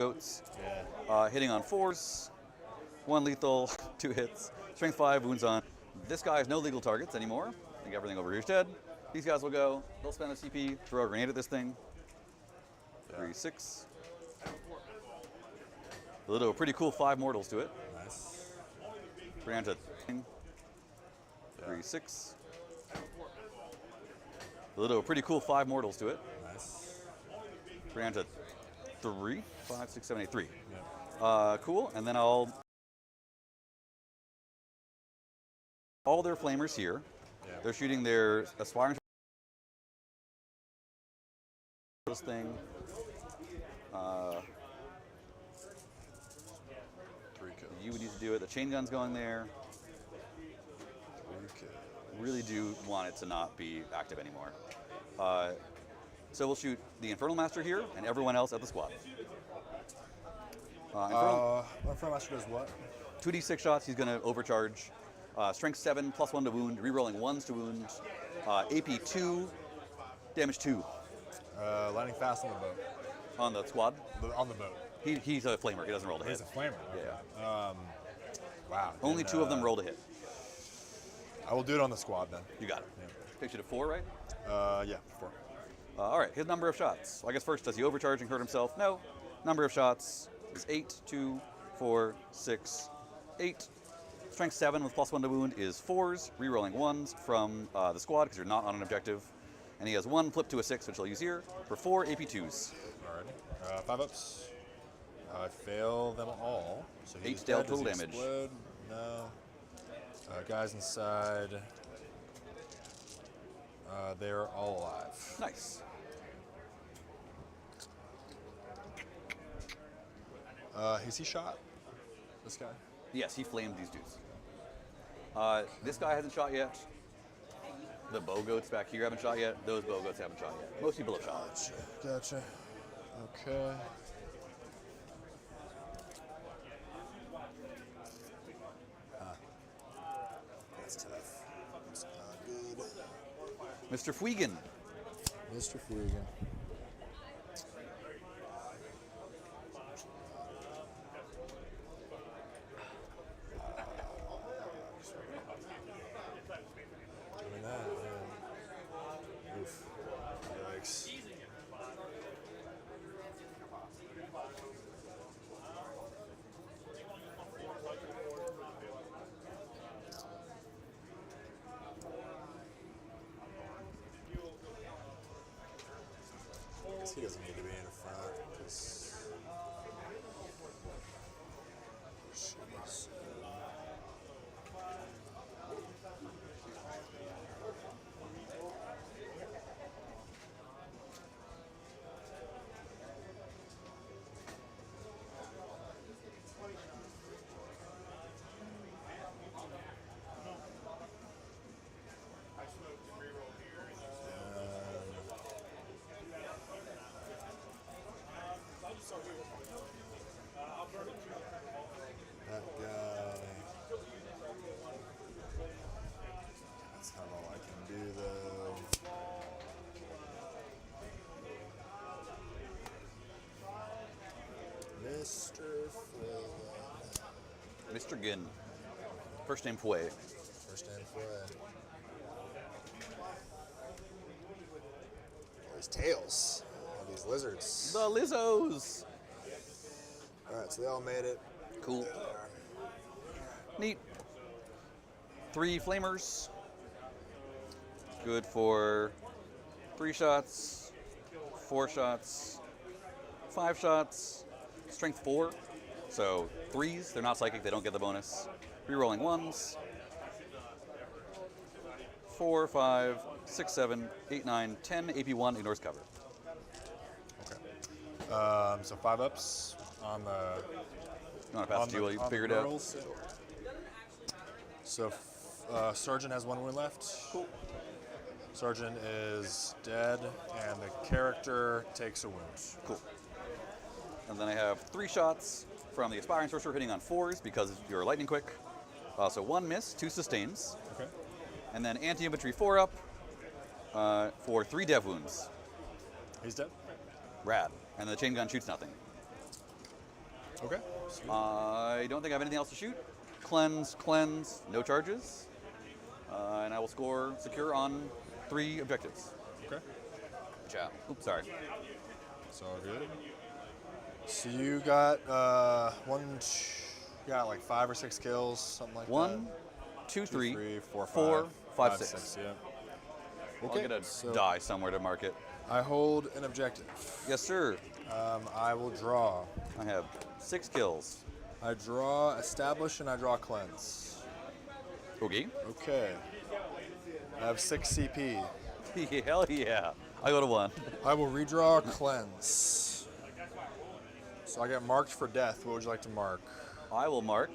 goats. Hitting on 4s, 1 lethal, 2 hits, strength 5, wounds on. This guy has no legal targets anymore. I think everything over here is dead. These guys will go. They'll spend a CP, throw a grenade at this thing. 3, 6. A little pretty cool 5 mortals to it. Nice. Bring down to 3, 6. A little pretty cool 5 mortals to it. Nice. Bring down to 3, 5, 6, 7, 8, 3. Yep. Cool, and then I'll... All their flamers here. Yeah. They're shooting their aspiring... This thing. 3 kills. You would need to do it. The chain gun's going there. 3 kills. Really do want it to not be active anymore. So we'll shoot the Infernal Master here and everyone else at the squad. Infernal Master does what? 2d6 shots, he's going to overcharge. Strength 7, +1 to wound, rerolling 1s to wound. AP 2, damage 2. Lightning fast on the boat. On the squad? On the boat. He's a flamer, he doesn't roll to hit. He's a flamer. Yeah. Wow. Only 2 of them roll to hit. I will do it on the squad then. You got it. Yeah. Takes you to 4, right? Yeah, 4. All right, his number of shots. I guess first, does he overcharge and hurt himself? No. Number of shots is 8, 2, 4, 6, 8. Strength 7 with +1 to wound is 4s, rerolling 1s from the squad because you're not on an objective. And he has 1 flip to a 6, which I'll use here, for 4 AP 2s. Alright. 5 ups. I fail them all. So 8 dealt total damage. Explode? No. Guys inside. They're all alive. Nice. Has he shot? This guy? Yes, he flamed these dudes. This guy hasn't shot yet. The bow goats back here haven't shot yet. Those bow goats haven't shot yet. Most people have shot. Gotcha. Okay. That's tough. That's not good. Mr. Fuigan. Mr. Fuigan. Doing that, man. Oof. Yikes. I guess he doesn't need to be in the front because that guy. That's not all I can do though. Mr. Flynn. Mr. Ginn. First name Fue. First name Flynn. There's tails. All these lizards. The Lizzos. Alright, so they all made it. Cool. Neat. 3 flamers. Good for 3 shots, 4 shots, 5 shots, strength 4. So 3s, they're not psychic, they don't get the bonus. Rerolling 1s. 4, 5, 6, 7, 8, 9, 10. AP1 ignores cover. Okay. So 5 ups on the. You want to pass it to you while you figure it out? girls. So Sergeant has 1 wound left. Cool. Sergeant is dead, and the character takes a wound. Cool. And then I have 3 shots from the Aspiring Sorcerer hitting on 4s because you're lightning quick. So 1 miss, 2 sustains. Okay. And then anti-infantry 4 up for 3 dev wounds. He's dead. Rad. And the chain gun shoots nothing. Okay. Sweet. I don't think I have anything else to shoot. Cleanse, no charges. And I will score secure on 3 objectives. Okay. Ciao. Oops, sorry. It's all good. So you got you got like 5 or 6 kills, something like that. 1, 2, 3, 4, 4, 5, 6. Yeah. I'll Okay. get a die somewhere to mark it. I hold an objective. Yes, sir. I will draw. I have 6 kills. I draw establish and I draw cleanse. Okay. Okay. I have 6 CP. Hell yeah. I go to 1. I will redraw cleanse. So I get marked for death. What would you like to mark? I will mark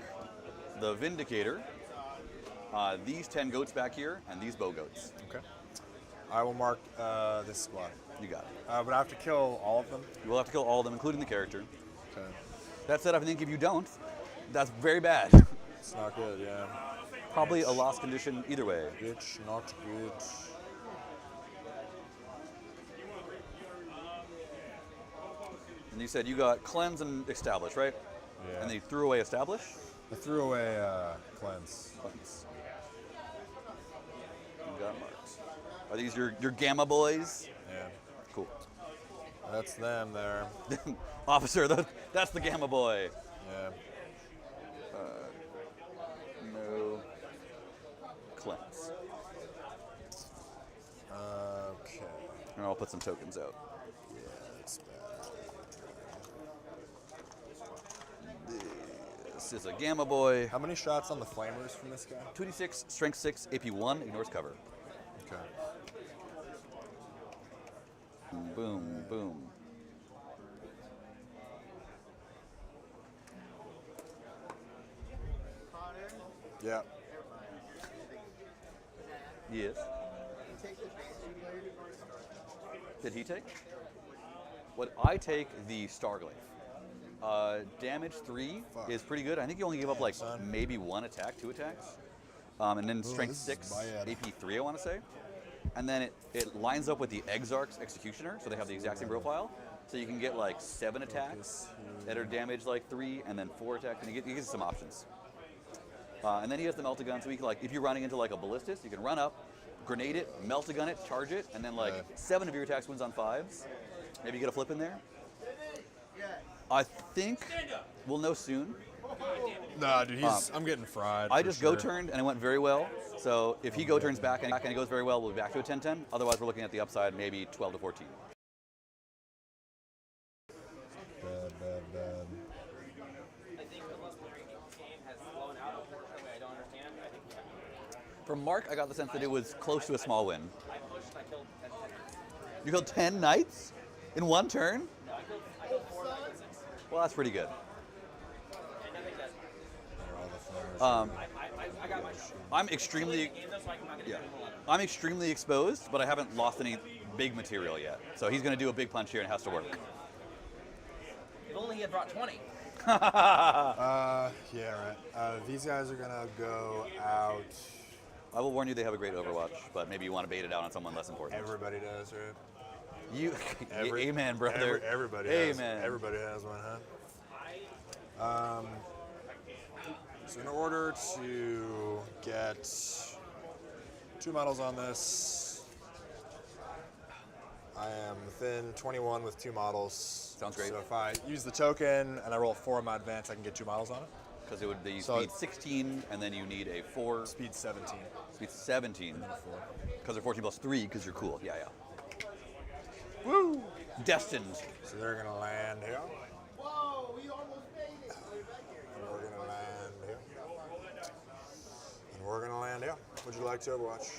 the Vindicator, these 10 goats back here, and these bow goats. Okay. I will mark this squad. You got it. But I have to kill all of them. You will have to kill all of them, including the character. Okay. That said, I think if you don't, that's very bad. It's not good, yeah. Probably a lost condition either way. Bitch, not good. And you said you got cleanse and establish, right? Yeah. And then you threw away establish? I threw away cleanse. Cleanse. You got marked. Are these your gamma boys? Yeah. Cool. That's them there. Officer, that's the gamma boy. Yeah. No. Cleanse. Okay. And I'll put some tokens out. Yeah, that's bad. This is a gamma boy. How many shots on the flamers from this guy? 2d6, strength 6, AP 1, ignores cover. Okay. Boom, boom. Yeah. Yes. Did he take? What I take the Starglaive. Damage 3 is pretty good. I think you only give up like son. maybe 1 attack, 2 attacks. And then strength this is 6, bad. AP 3 I want to say. And then it lines up with the Exarch's Executioner, so they have the exact same profile. So you can get like 7 attacks that are damage like 3, and then 4 attacks, and you get some options. And then he has the Melt-A-Gun, so he can, like, if you're running into like a Ballistus, you can run up, grenade it, Melt-A-Gun it, charge it, and then like 7 of your attacks wins on 5s. Maybe you get a flip in there. I think we'll know soon. Nah, dude, I'm getting fried. I just go-turned, and it went very well. So if he go-turns back and it goes very well, we'll be back to a 10-10. Otherwise, we're looking at the upside, maybe 12 to 14. Bad. I think the most player game has blown out, unfortunately. I don't understand. I think From Mark, I got the sense that it was close to a small win. I pushed and I killed 10 knights. You killed 10 knights in one turn? No, I killed 4 knights and 6. Well, that's pretty good. And nothing does. I got my shot. I'm extremely, I'm extremely exposed, but I haven't lost any big material yet. So he's going to do a big punch here and it has to work. If only he had brought 20. Yeah, right. These guys are gonna go out. I will warn you, they have a great Overwatch, but maybe you want to bait it out on someone less important. Everybody does, right? You, amen, brother. Everybody amen. has. Everybody has one, huh? So in order to get 2 models on this, I am within 21 with 2 models. Sounds great. So if I use the token and I roll 4 in my advance, I can get 2 models on it. Because it would be So speed 16, and then you need a 4. Speed 17. Speed 17. And then a 4. Because they're 14 plus 3, because you're cool. Yeah. Woo! Destined. So they're gonna land here. Whoa, we almost made it. And we're gonna land here. And we're gonna land here. Would you like to Overwatch?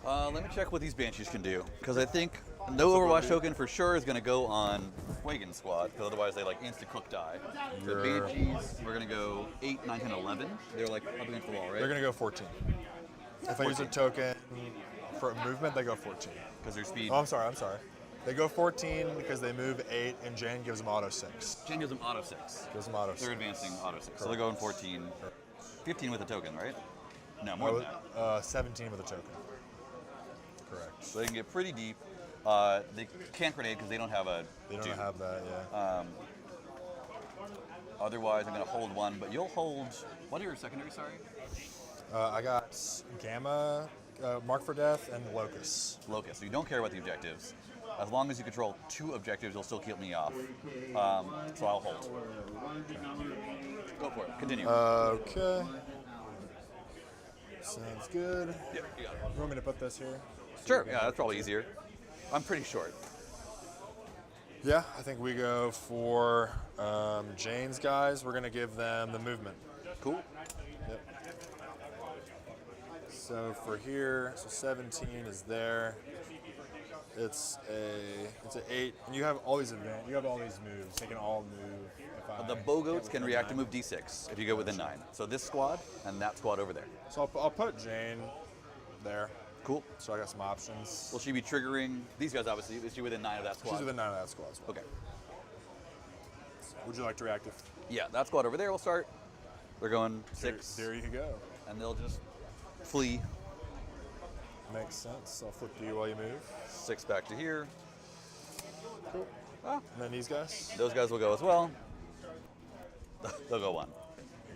Let me check what these Banshees can do. Because I think no Overwatch token for sure is going to go on Fuegan Squad, because otherwise they like insta-cook die. The Banshees, we're going to go 8, 9, 10, 11. They're like up against the wall, right? They're gonna go 14. If I use a token for movement, they go 14. Because their speed. Oh, I'm sorry. They go 14 because they move 8, and Jane gives them auto 6. Jane gives them auto 6. Gives them auto 6. They're advancing auto 6. So they're going 14. 15 with a token, right? No, more than that. 17 with a token. Correct. So they can get pretty deep. They can't grenade because they don't have a They don't dude. have that, yeah. Otherwise, I'm going to hold one, but you'll hold... What are your secondary, sorry? I got Gamma, Mark for Death, and Locust. Locust. So you don't care about the objectives. As long as you control 2 objectives, you'll still keep me off. So I'll hold. Go for it. Continue. Okay. Sounds good. Yeah, you got it. You want me to put this here? Sure. Yeah, that's probably easier. I'm pretty short. Yeah, I think we go for Jane's guys. We're going to give them the movement. Cool. Yep. So for here, so 17 is there. It's an 8, and you have all these you have all these moves. They can all move. The Bogoats can react to move D6 if you go within 9. So this squad and that squad over there. So I'll put Jane there. Cool. So I got some options. Will she be triggering these guys? Obviously, is she within 9 of that squad? She's within 9 of that squad as well. Okay. Would you like to reactive? Yeah, that squad over there will start. They're going 6. There you go. And they'll just flee. Makes sense. I'll flip to you while you move. 6 back to here. Cool. Ah, And then these guys. those guys will go as well. They'll go 1.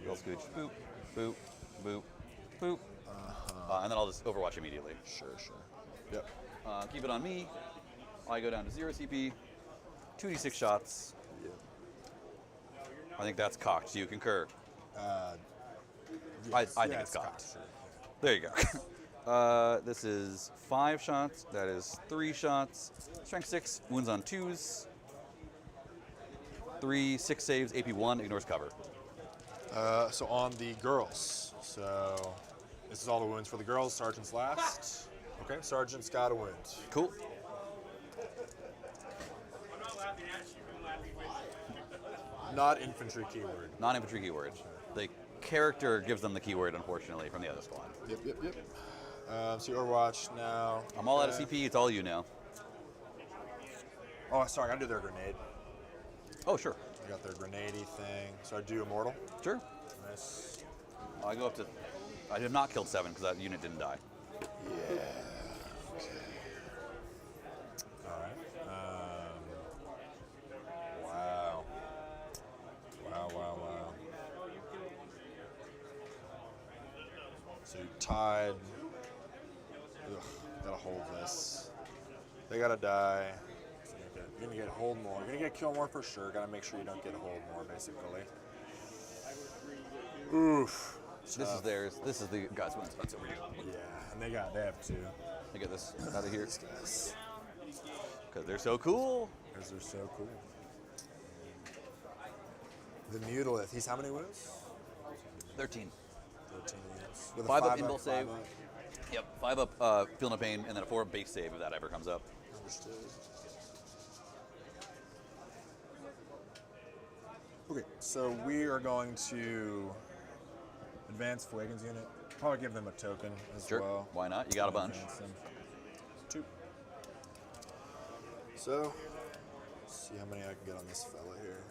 They'll scooch. Boop, boop, boop, boop. And then I'll just overwatch immediately. Sure. Yep. Keep it on me. I go down to 0 CP. 2d6 shots. Yep. I think that's cocked. Do you concur? Yes. I think it's cocked. Sure. There you go. This is 5 shots. That is 3 shots. Strength 6. Wounds on 2s. 3, 6 saves. AP 1. Ignores cover. So on the girls. So this is all the wounds for the girls. Sergeant's last. Okay, Sergeant's got a wound. Cool. Not infantry keyword. Non-infantry keyword. The character gives them the keyword, unfortunately, from the other squad. Yep. So Overwatch now. I'm all out of CP. It's all you now. Oh, sorry, I gotta do their grenade. Oh, sure. I got their grenade-y thing. So I do Immortal. Sure. Nice. I go up to... I have not killed 7 because that unit didn't die. Yeah. Okay. All right. Wow. So you tied. Ugh, gotta hold this. They gotta die. So you're gonna get hold more. You're gonna get kill more for sure. Gotta make sure you don't get hold more, basically. Oof. This is theirs. This is the guy's wins. That's over you. Yeah, and they have 2. I get this out of here These guys. because they're so cool. Because they're so cool. The Mutilith. He's how many wounds? 13. 13 wounds. With a 5 up 5 inbuilt save. 5 up. Yep. 5 up feel no pain, and then a 4 up base save if that ever comes up. Understood. Okay, so we are going to advance Fuegan's unit. Probably give them a token as Sure. well. Why not? You got a bunch. Advance them. 2. So, let's see how many I can get on this fella here.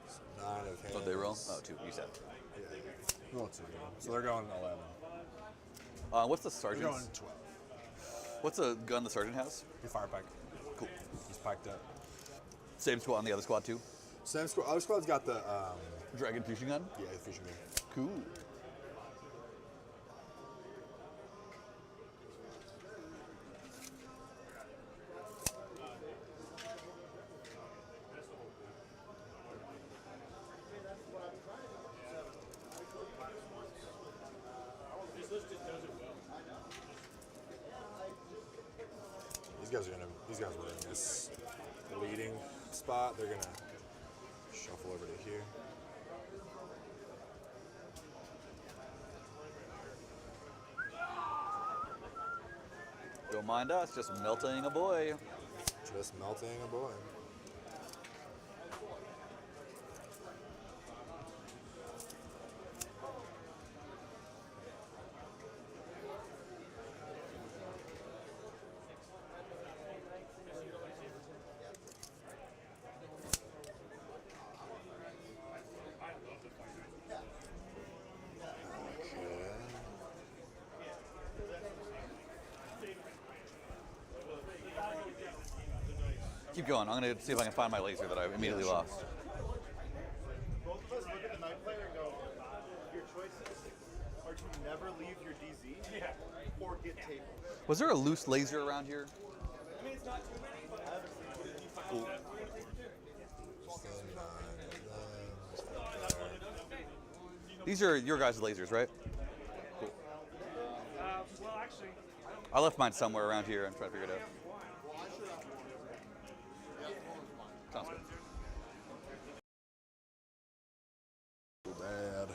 So 9 of his. What they roll? Oh, 2. You said. Yeah. Roll 2. So they're going 11. What's the They're going sergeant's? 12. What's a gun the sergeant has? He fire pike. Cool. He's piked up. Same squad on the other squad too. Same squad. Other squad's got the Dragon fusion gun. yeah, the fusion gun. Cool. These guys were in this leading spot. They're gonna shuffle over to here. Don't mind us, just melting a boy. Just melting a boy. Keep going. I'm gonna see if I can find my laser that I immediately Yeah, sure. lost. are to never leave your DZ or get tabled. Was there a loose laser around here? I mean, it's not too many, but I haven't seen it. Cool. These are your guys' lasers, right? Cool. Well, actually, I left mine somewhere around here. I'm trying to figure it out. Sounds good. Too bad.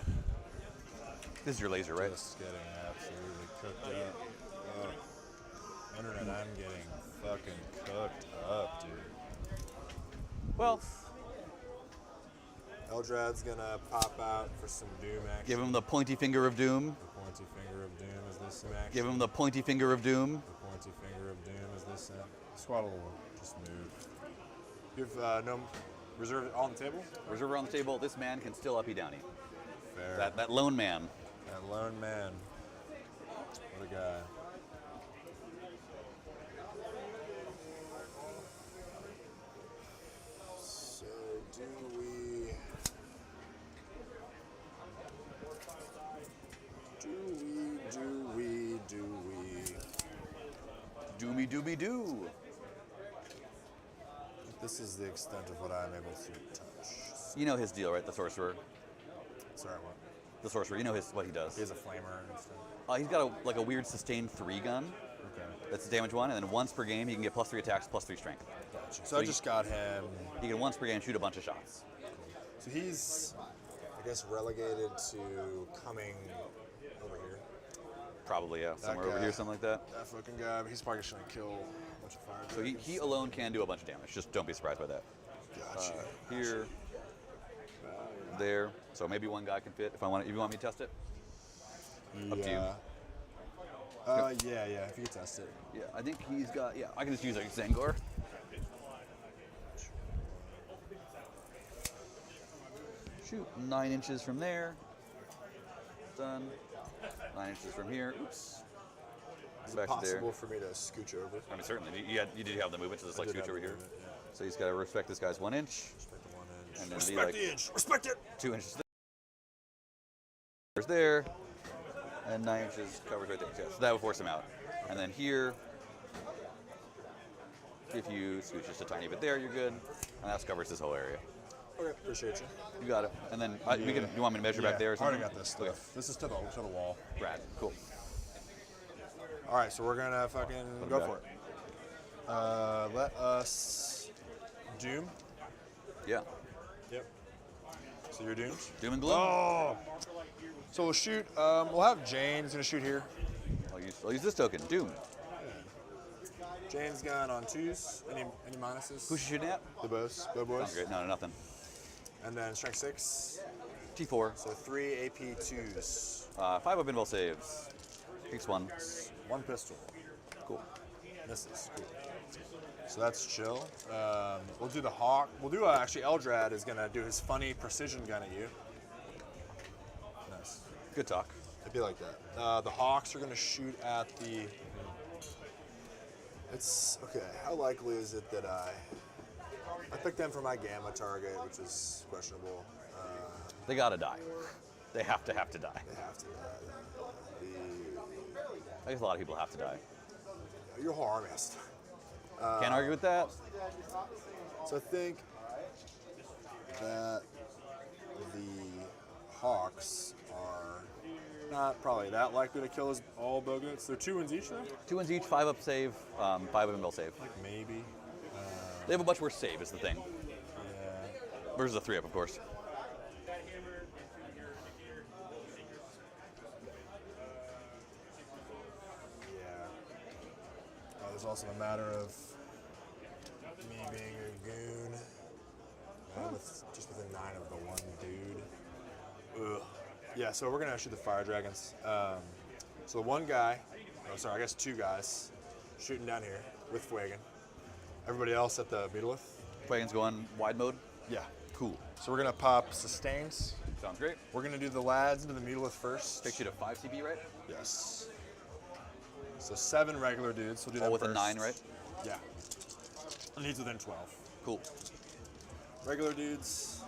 This is your laser, right? Just getting absolutely cooked up. Internet, I'm getting fucking cooked up, dude. Well, Eldrad's gonna pop out for some Doom action. give him the pointy finger of doom. The pointy finger of Doom is this some action. Give him the pointy finger of doom. The pointy finger of Doom is this Squaddle will just move. You have no reserve on the table? Reserver on the table. This man can still uppy downy. Fair. That lone man. That lone man. What a guy. So do we Doomy dooby doo. This is the extent of what I'm able to touch. You know his deal, right? The sorcerer. Sorry, what? The sorcerer. You know what he does. He has a flamer and stuff. He's got a weird sustained 3 gun. Okay. That's damage 1, and then once per game he can get +3 attacks, +3 strength. Gotcha. So I just got him. He can once per game shoot a bunch of shots. So he's, I guess, relegated to coming over here. Probably, yeah. Somewhere over guy. here, something like that. That fucking guy, but he's probably just gonna kill a bunch of fire. So he alone can do a bunch of damage. Just don't be surprised by that. Gotcha. Here, there. So maybe one guy can fit. If you want me to test it. Up to you. Yeah, if you could test it. Yeah, I think he's got. Yeah, I can just use a Zangor. Shoot, 9 inches from there. Done. 9 inches from here. Oops. Is Back it to possible there. for me to scooch over? I mean, certainly. You did have the movement to just like I did scooch have over the here. movement, yeah. So he's got to respect this guy's 1 inch, Respect the 1 inch. and then Respect be like the inch. Respect it. 2 inches there, and 9 inches covers right there. So that would force him out. And then here, if you scooch just a tiny bit there, you're good, and that covers this whole area. Okay, appreciate you. You got it. And then we can. You want me to measure back there or I something? already got this stuff. Okay. This is to the wall. Rad. Cool. All right, so we're gonna fucking Put it go back. for it. Let us Doom. Yeah. Yep. So you're doomed. Doom and gloom. Oh. So we'll shoot. We'll have Jane's gonna shoot here. I'll use this token. Doom. Jane's gun on 2s. Any minuses? Who's she shooting at? The bows. Bow Sounds boys. great. No, nothing. And then strength 6. T4. So 3 AP 2s. 5 weapon ball saves. Takes 1. 1 pistol. Cool. Misses. Cool. So that's chill. We'll do the hawk. We'll do actually Eldrad is gonna do his funny precision gun at you. Nice. Good talk. It'd be like that. The hawks are gonna shoot at the. It's okay. How likely is it that I picked them for my gamma target, which is questionable. They gotta die. They have to die. They have to. I guess a lot of people have to die. Your whole army has to. Can't argue with that. So I think that the hawks are not probably that likely to kill his all bogats. They're 2 wins each though. 2 wins each, 5 up save, 5 weapon ball save. Like maybe. They have a much worse save is the thing. Yeah. Versus a 3 up, of course. Yeah. There's also a matter of me being a goon. Just within 9 of the 1 dude. Ugh. Yeah, so we're gonna shoot the fire dragons. So the 1 guy, I guess 2 guys, shooting down here with Fuegan. Everybody else at the Midlothian. Wagon's going wide mode. Yeah. Cool. So we're gonna pop sustains. Sounds great. We're gonna do the lads into the Midlothian first. Takes you to 5 CP, right? Yes. So 7 regular dudes. We'll do that All with a first. 9, right? Yeah. And he's within 12. Cool. Regular dudes.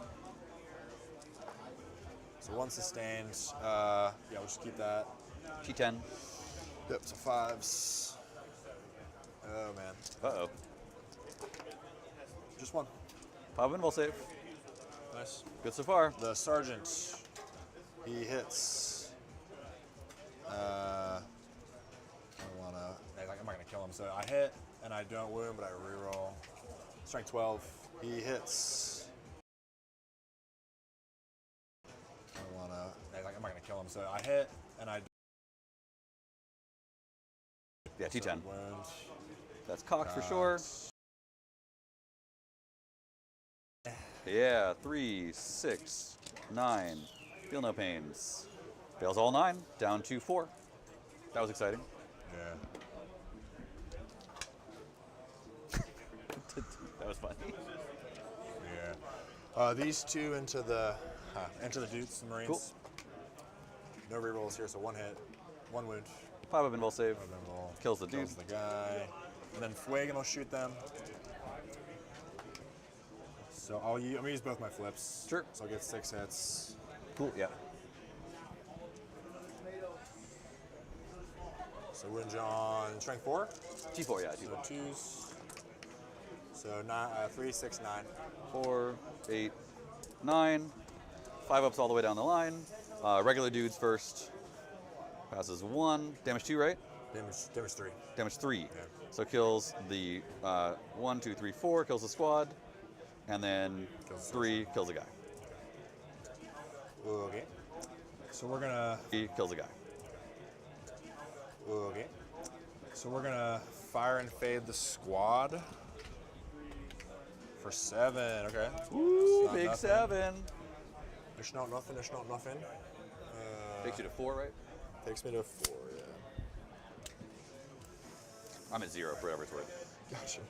So 1 sustained. Yeah, we'll just keep that. T10. Yep, so 5s. Oh, man. Uh-oh. Just 1. 5 invul save. Nice. Good so far. The sergeant, he hits. I don't want to. I'm not going to kill him. So I hit, and I don't wound, but I reroll. Strength 12. He hits. I don't want to. I'm not going to kill him. So I hit, and I. Yeah, T10. So wound. That's cocked for sure. Yeah, 3, 6, 9. Feel no pains. Fails all 9, down to 4. That was exciting. Yeah. That was funny. Yeah. These two into the dudes, the Marines. Cool. No rerolls here, so 1 hit, 1 wound. 5 of invul save. Kills the dude. Kills the guy. And then Fuegan will shoot them. So I'm going to use both my flips. Sure. So I'll get 6 hits. Cool, yeah. So wound on strength 4. T4, yeah, So T4. 2s. So 3, 6, 9. 4, 8, 9. 5 ups all the way down the line. Regular dudes first. Passes 1. Damage 2, right? Damage 3. Damage 3. Yeah. So kills the 1, 2, 3, 4, kills the squad. And then Kills 3 kills a guy. Okay. So we're going to... He kills a guy. Okay. So we're going to fire and fade the squad. For 7, okay. Ooh, Not big nothing. 7. There's not nothing, there's not nothing. Takes you to 4, right? Takes me to 4, yeah. I'm at 0 for whatever it's worth. Gotcha.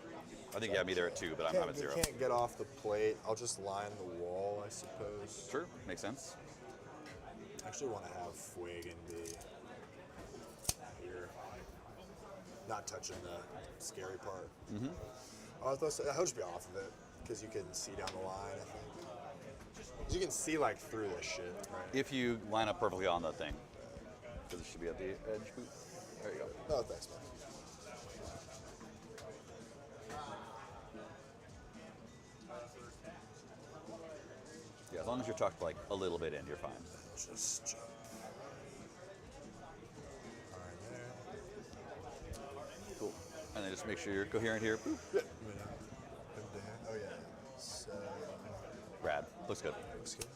I think you have me there at 2, but I'm at 0. You can't get off the plate. I'll just line the wall, I suppose. Sure, makes sense. I actually want to have Fuegan be here. Not touching the scary part. Mm-hmm. I'll just be off of it, because you can see down the line, I think. 'Cause you can see, like, through this shit, right? If you line up perfectly on the thing. Because it should be at the edge. Boop. There you go. Oh, thanks, man. Yeah, as long as you're tucked like a little bit in, you're fine. Just jump. All right, there. Cool. And then just make sure you're coherent here. Boop. Yeah. Oh, yeah. So, Rad. Looks good. looks good.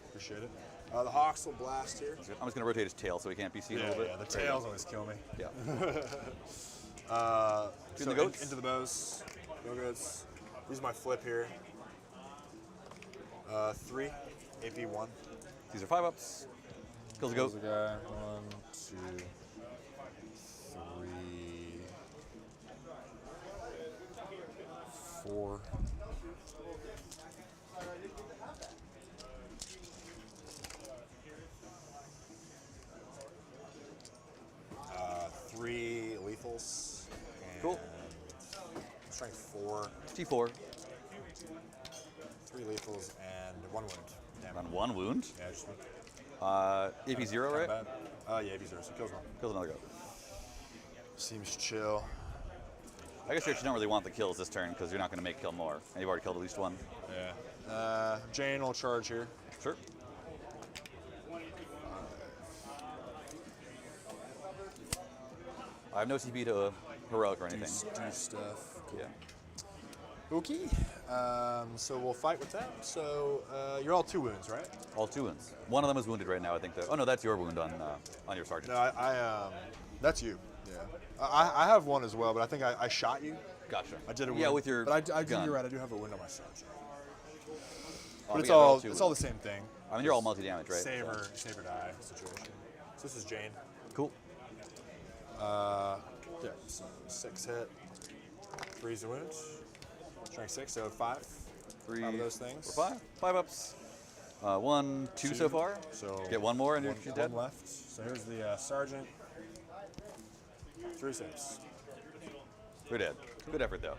Appreciate it. The Hawks will blast here. I'm just going to rotate his tail so he can't be seen a little bit. Yeah, the There you go. tails always kill me. Yeah. So the goats? into the bows. Go goats. Use my flip here. 3, AP 1. These are 5 ups. Kills a goat. Kills a guy. 1, 2, 3, 4. Three lethals. Cool. Strength 4. T4. 3 lethals and 1 wound. Damn. On 1 wound. Yeah, just AP 0, right? bad. Yeah, AP 0, so kills 1. Kills another goat. Seems chill. I guess you actually don't really want the kills this turn because you're not going to make kill more. And you've already killed at least 1. Yeah. Jane will charge here. Sure. I have no CP to heroic or anything. Do stuff. Cool. Yeah. Okay. So we'll fight with that. So you're all 2 wounds, right? All 2 wounds. One of them is wounded right now, I think. Oh, no, that's your wound on your sergeant. No, I that's you. Yeah. I have one as well, but I think I shot you. Gotcha. I did a wound. Yeah, with your But I do, gun. you're right. I do have a wound on my sergeant. Oh, But it's yeah, they're all two it's all the wounds. same thing. I mean, you're all multi-damage, right? Saver So- die situation. So this is Jane. Cool. Yeah. So 6 hit. 3's a wound. Strength 6, so 5. 3 Out of those things. 5. 5 ups. 1, 2 so far. So Get 1 more and one, you're dead. one left. So here's the sergeant. 3 saves. You're dead. Good effort, though.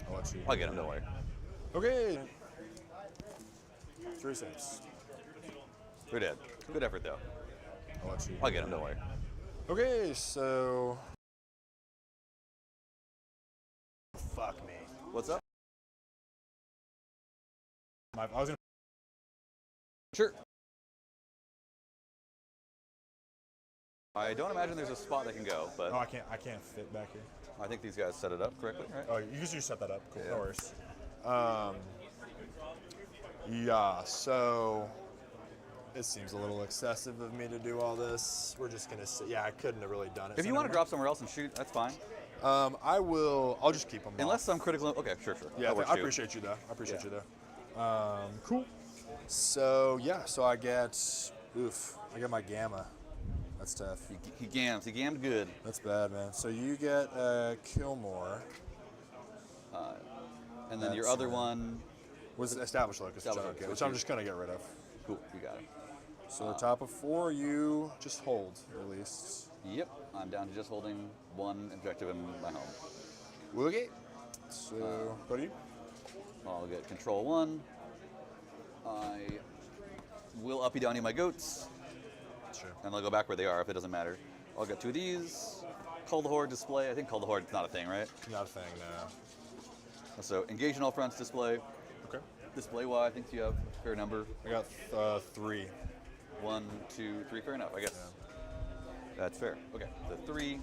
I'll let you. I'll get him, don't worry. Okay. 3 saves. They're dead. Good effort, though. I'll let you. I'll get them, don't worry. Okay, so. Fuck me. What's up? I was gonna. Sure. I don't imagine there's a spot that can go, but Oh, I can't fit back here. I think these guys set it up correctly, right? Oh, you just set that up. Cool. Yeah. No worries. Yeah. So. It seems a little excessive of me to do all this. We're just gonna say, yeah, I couldn't have really done it. If so you want to never drop somewhere else and shoot, that's fine. mind. I'll just keep them. Unless some critical. Okay, sure. Yeah, That works I too. appreciate you though. I appreciate Yeah. you though. Cool. So yeah, so I get my gamma. That's tough. He gammed good. That's bad, man. So you get kill more. And then your That's, other one. Was it established locus, Established locus, which which I'm you- just gonna get rid of. Cool, you got it. So top of 4, you just hold at least. Yep, I'm down to just holding one objective in my home. Okay. So what do you? I'll get control 1. I will uppy downy my goats, Sure. and they'll go back where they are if it doesn't matter. I'll get 2 of these. Call the Horde display. I think Call the Horde is not a thing, right? Not a thing, no. So engage in all fronts display. Okay. Display Y, I think you have a fair number. I got 3. 1, 2, 3, fair enough, I guess. That's fair. Okay, the 3.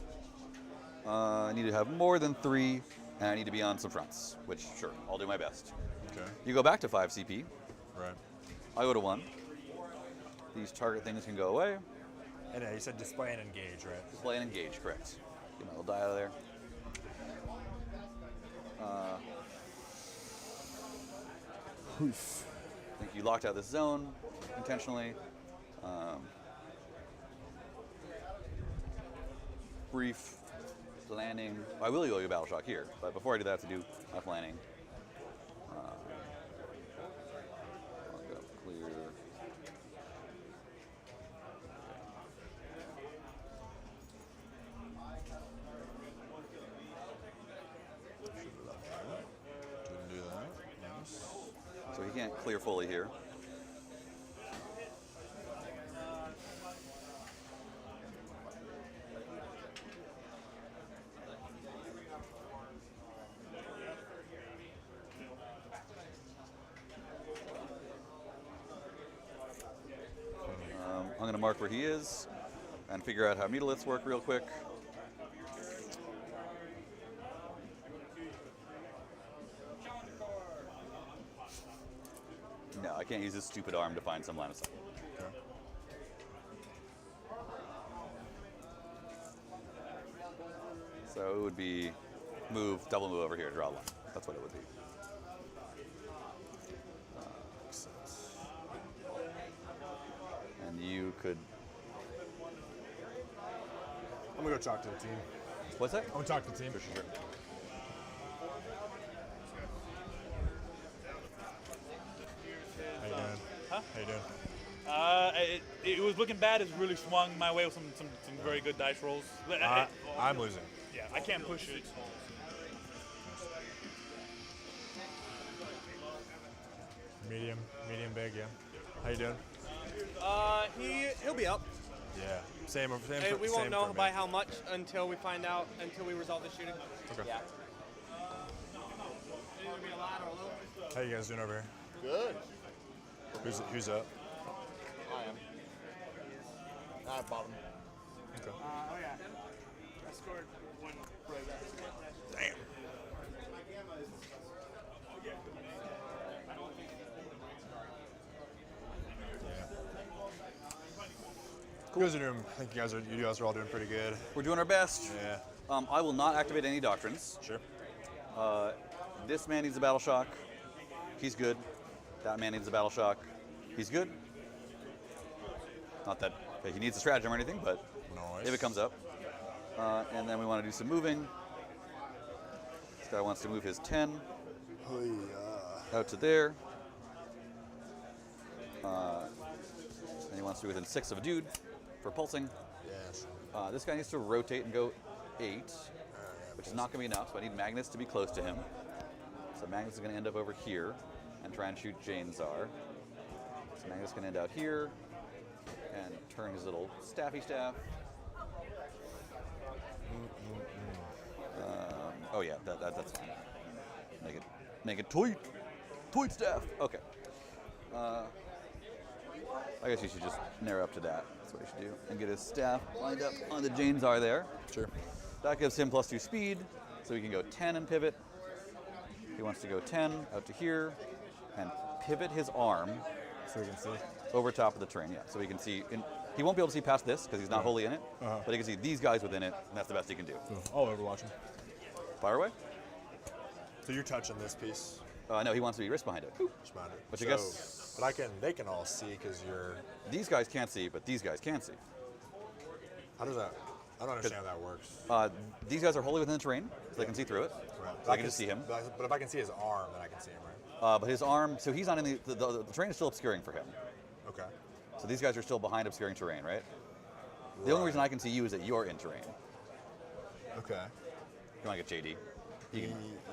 I need to have more than 3, and I need to be on some fronts, which, sure, I'll do my best. Okay. You go back to 5 CP. Right. I go to 1. These target things can go away. And you said display and engage, right? Display and engage, correct. Get my little die out of there. I think you locked out this zone intentionally. Brief landing. I will go battle shock here, but before I do that, I have to do my planning. I'll go clear. Didn't do that. Nice. So he can't clear fully here. I'm going to mark where he is and figure out how Midlothians work real quick. No, I can't use this stupid arm to find some line of sight. Okay. So it would be double move over here, draw a line. That's what it would be. Makes sense. And you could. I'm gonna go talk to the team. What's that? I'm gonna talk to the team. Sure. How you doing? Huh? How you doing? It was looking bad. It's really swung my way with some very good dice rolls. I'm losing. Yeah, I can't push it. Medium, big, yeah. How you doing? He'll be up. Yeah. Same. Hey, we won't same know for me. by how much until we find out, until we resolve the shooting. Okay. Yeah. How you guys doing over here? Good. Who's up? I am. I bottom. Okay. Oh yeah. I scored one. Damn. Cool. You guys are doing. I think you guys are all doing pretty good. We're doing our best. Yeah. I will not activate any doctrines. Sure. This man needs a battle shock. He's good. That man needs a battle shock. He's good. Not that he needs a stratagem or anything, but Nice. if it comes up. And then we want to do some moving. This guy wants to move his 10 out to there. And he wants to be within 6 of a dude for pulsing. Yes. This guy needs to rotate and go 8, which is not going to be enough, so I need Magnus to be close to him. So Magnus is going to end up over here and try and shoot Jane Czar. So Magnus is going to end out here. and turn his little staffy staff. Oh yeah, that's fine. Make it tweet staff. Okay. I guess you should just narrow up to that. That's what you should do, and get his staff lined up on the Jane's are there. Sure. That gives him +2 speed, so he can go 10 and pivot. He wants to go 10 out to here, and pivot his arm So we can see. over top of the terrain. Yeah, so he can see. He won't be able to see past this because he's not wholly in it, but he can see these guys within it, and that's the best he can do. I'll overwatch him. Fire away. So you're touching this piece. No, he wants to be wrist behind it. Just mind it. But I guess- But they can all see because you're. These guys can't see, but these guys can see. How does that? I don't understand how that works. These guys are wholly within the terrain, so they can see through it. Right. So I can just see him. But if I can see his arm, then I can see him, right? But his arm, so he's not in the terrain is still obscuring for him. Okay. So these guys are still behind obscuring terrain, right? The only reason I can see you is that you're in terrain. Okay. You want to get JD?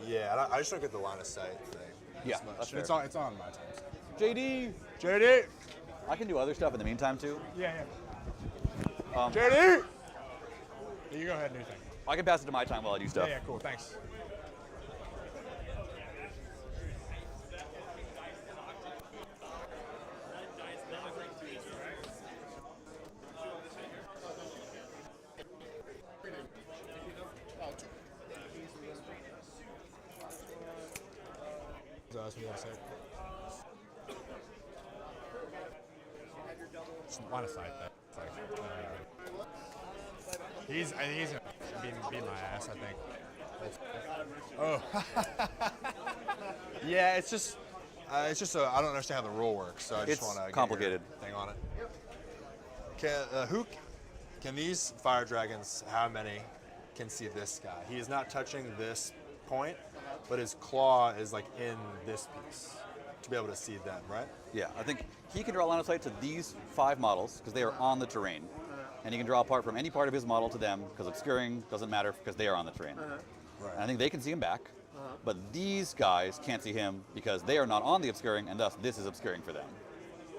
Yeah, I just don't get the line of sight thing. Yeah, as much. that's It's fair. on my time. JD! JD! I can do other stuff in the meantime too. Yeah. JD! You go ahead and do your thing. I can pass it to my time while I do stuff. Yeah, cool. Thanks. Line of sight. He's gonna beat my ass, I think. Oh. Yeah, it's just I don't understand how the rule works, so I just It's want to complicated. thing on it. Can these fire dragons? How many can see this guy? He is not touching this point, but his claw is like in this piece to be able to see them, right? Yeah, I think he can draw line of sight to these 5 models because they are on the terrain. And he can draw apart from any part of his model to them because obscuring doesn't matter because they are on the terrain. Right. And I think they can see him back, but these guys can't see him because they are not on the obscuring, and thus this is obscuring for them.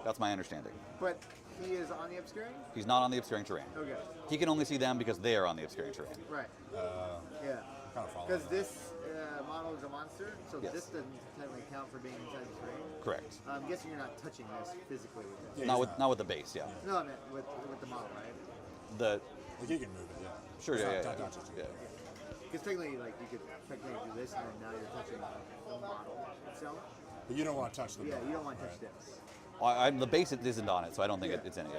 That's my understanding. But he is on the obscuring? He's not on the obscuring terrain. Okay. He can only see them because they are on the obscuring terrain. Right. Yeah. Kind of following Because that. this model is a monster, so Yes. this doesn't technically count for being inside the terrain. Correct. I'm guessing you're not touching this physically with this. Not with the base, yeah. No, I meant with the model, right? The Like you can move it, yeah. sure, It's yeah, not yeah, touching. yeah. Because technically, like, you could technically do this, and then now you're touching the model itself. But you don't want to touch the. Yeah, bone, you don't want to right? touch this. The base isn't on it, so I don't think it's in it.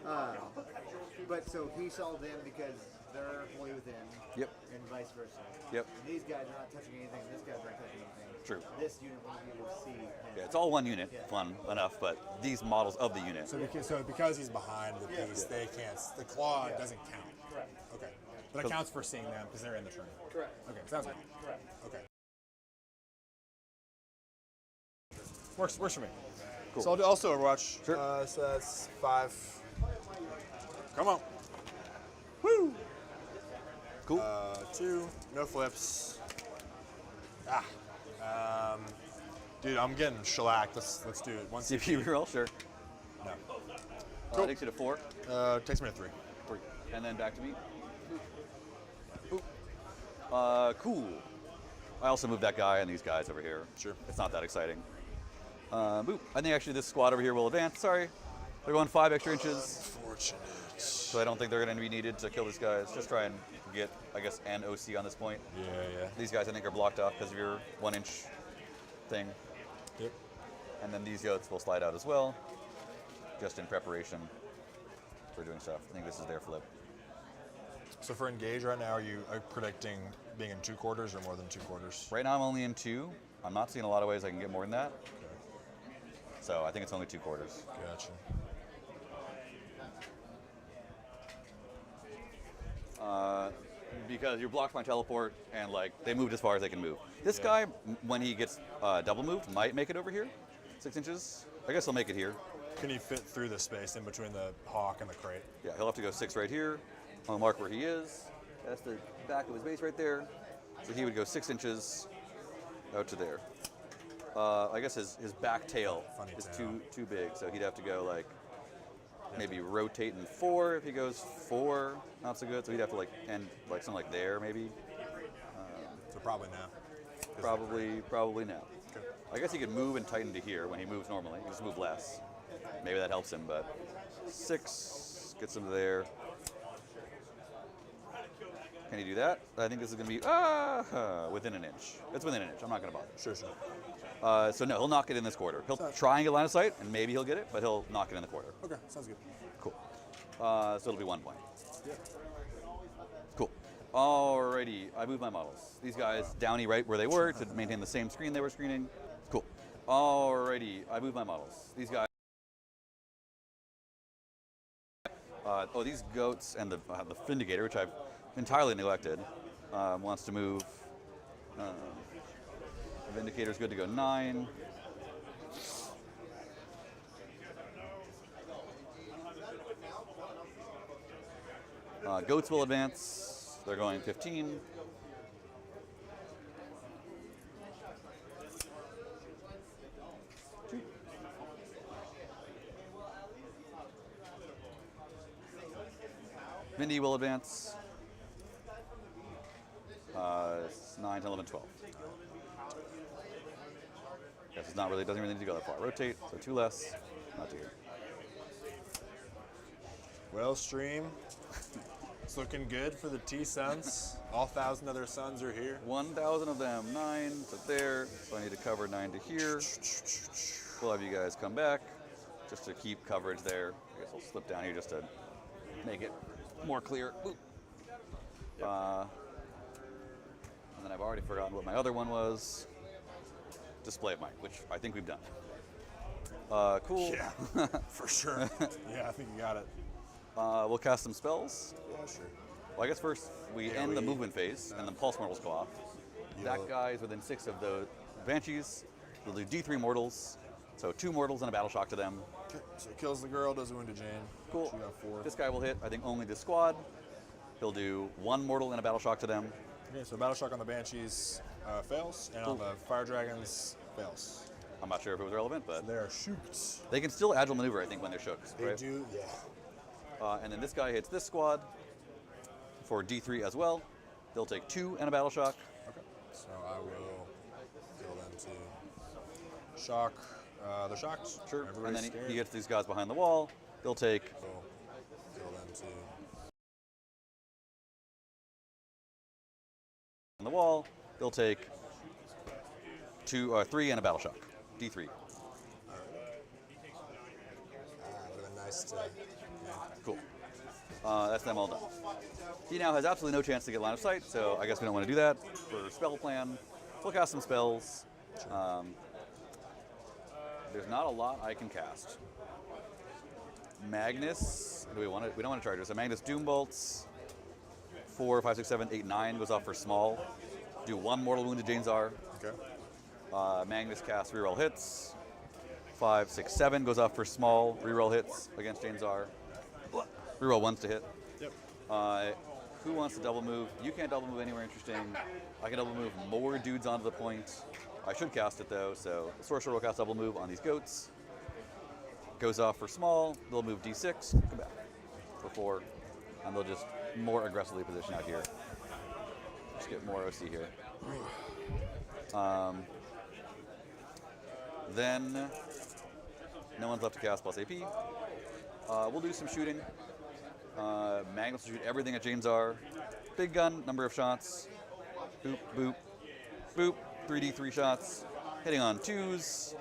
Yeah. But so he saw them because they're fully within. Yep. And vice versa. Yep. And these guys are not touching anything, and this guy's not touching anything. True. This unit won't be able to see him. Yeah, it's all one unit, fun enough, but these models of the unit. So because he's behind the piece, they can't. The claw doesn't count. Correct. Okay. But it counts for seeing them because they're in the terrain. Correct. Okay, sounds good. Correct. Okay. Works for me. Cool. So I'll do also Overwatch. Sure. So that's 5. Come on. Woo! Cool. 2. No flips. Dude, I'm getting shellacked. Let's do it. 1 CPU reroll, sure. No. That takes you to 4. Takes me to 3. 3. And then back to me. Boop. Cool. I also moved that guy and these guys over here. Sure. It's not that exciting. Boop. I think actually this squad over here will advance. Sorry. They're going 5 extra inches. Fortunate. So I don't think they're going to be needed to kill this guy. Let's just try and get, I guess, an OC on this point. Yeah. These guys I think are blocked off because of your 1-inch thing. Yep. And then these yotes will slide out as well, just in preparation for doing stuff. I think this is their flip. So for engage right now, are you predicting being in 2 quarters or more than 2 quarters? Right now I'm only in 2. I'm not seeing a lot of ways I can get more than that. So I think it's only 2 quarters. Gotcha. Because you're blocked by teleport and like they moved as far as they can move. This guy, when he gets double moved, might make it over here. 6 inches. I guess he'll make it here. Can he fit through the space in between the hawk and the crate? Yeah, he'll have to go 6 right here. I'll mark where he is. That's the back of his base right there. So he would go 6 inches out to there. I guess his back tail Funny is tail. too big, so he'd have to go like Maybe rotate in 4 if he goes 4. Not so good. So he'd have to like end like something like there maybe. So probably now. Probably now. Okay. I guess he could move and tighten to here when he moves normally. He just move less. Maybe that helps him, but 6 gets him there. Can he do that? I think this is going to be within an inch. It's within an inch. I'm not going to bother. Sure. So no, he'll knock it in this quarter. He'll try and get line of sight, and maybe he'll get it, but he'll knock it in the quarter. Okay, sounds good. Cool. So it'll be 1 point. Cool. Alrighty, I moved my models. These guys downy right where they were to maintain the same screen they were screening. Cool. Alrighty, I moved my models. These guys. These goats and the Vindicator, which I've entirely neglected, wants to move. Vindicator's good to go 9. Goats will advance. They're going 15. Vindy will advance. 9, 10, 11, 12. Yes, it's not really, doesn't really need to go that far. Rotate, so 2 less, not 2 here. Well, stream, it's looking good for the T-Suns. All 1,000 other Suns are here. 1,000 of them, 9 to there, so I need to cover 9 to here. We'll have you guys come back, just to keep coverage there. I guess I'll slip down here just to make it more clear. Boop. And then I've already forgotten what my other one was. Display of might, which I think we've done. Cool. Yeah, for sure. Yeah, I think you got it. We'll cast some spells. Yeah, sure. Well, I guess first we end the movement phase, and then pulse mortals go off. That guy is within 6 of the banshees. We'll do D3 mortals, so 2 mortals and a battle shock to them. Okay, so it kills the girl, does a wound to Jane. Cool. She got 4. This guy will hit, I think, only this squad. He'll do 1 mortal and a battle shock to them. Okay, so battle shock on the Banshees fails, and on the Fire Dragons fails. I'm not sure if it was relevant, but So they are shooked. they can still agile maneuver, I think, when they're shook. They Right? do, yeah. And then this guy hits this squad for D3 as well. They'll take 2 and a battle shock. Okay. So I will kill them to shock. They're shocked. Sure. And Everybody's then scared. he gets these guys behind the wall. They'll take So kill them to. on the wall. They'll take 2 or 3 and a battle shock. D3. Would have been nice to. Yeah. Cool. That's them all done. He now has absolutely no chance to get line of sight, so I guess we don't want to do that. For spell plan, we'll cast some spells. There's not a lot I can cast. Magnus, do we want to? We don't want to charge her. So Magnus Doom Bolts. 4, 5, 6, 7, 8, 9 goes off for small. Do 1 mortal wound to Jane'Zar. Okay. Magnus casts reroll hits. 5, 6, 7 goes off for small. Reroll hits against Jane'Zar. Reroll 1s to hit. Yep. Who wants to double move? You can't double move anywhere interesting. I can double move more dudes onto the point. I should cast it though, so the sorcerer will cast double move on these goats. Goes off for small. They'll move D6. Come back for 4, and they'll just more aggressively position out here. Just get more OC here. Then no one's left to cast plus AP. We'll do some shooting. Magnus will shoot everything at Jane'Zar. Big gun, number of shots. Boop, boop, boop. 3d3 shots. Hitting on 2s.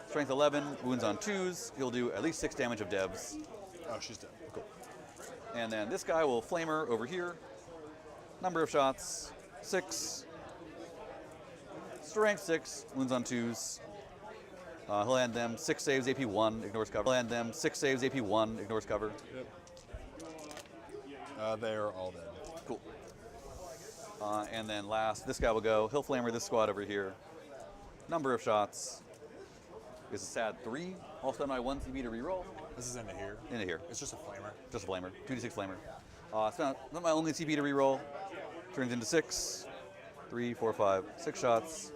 Strength 11, wounds on 2s. He'll do at least 6 damage of devs. Oh, she's dead. Cool. And then this guy will flamer over here. Number of shots, 6. Strength 6, wounds on 2s. He'll land them 6 saves, AP 1, ignores cover. He'll land them 6 saves, AP 1, ignores cover. Yep. They are all dead. Cool. And then last, this guy will go. He'll flamer this squad over here. Number of shots is a sad 3. I'll spend my 1 CB to reroll. This is into here. Into here. It's just a flamer. Just a flamer. 2d6 flamer. Spend my only CB to reroll. Turns into 6. 3, 4, 5, 6 shots.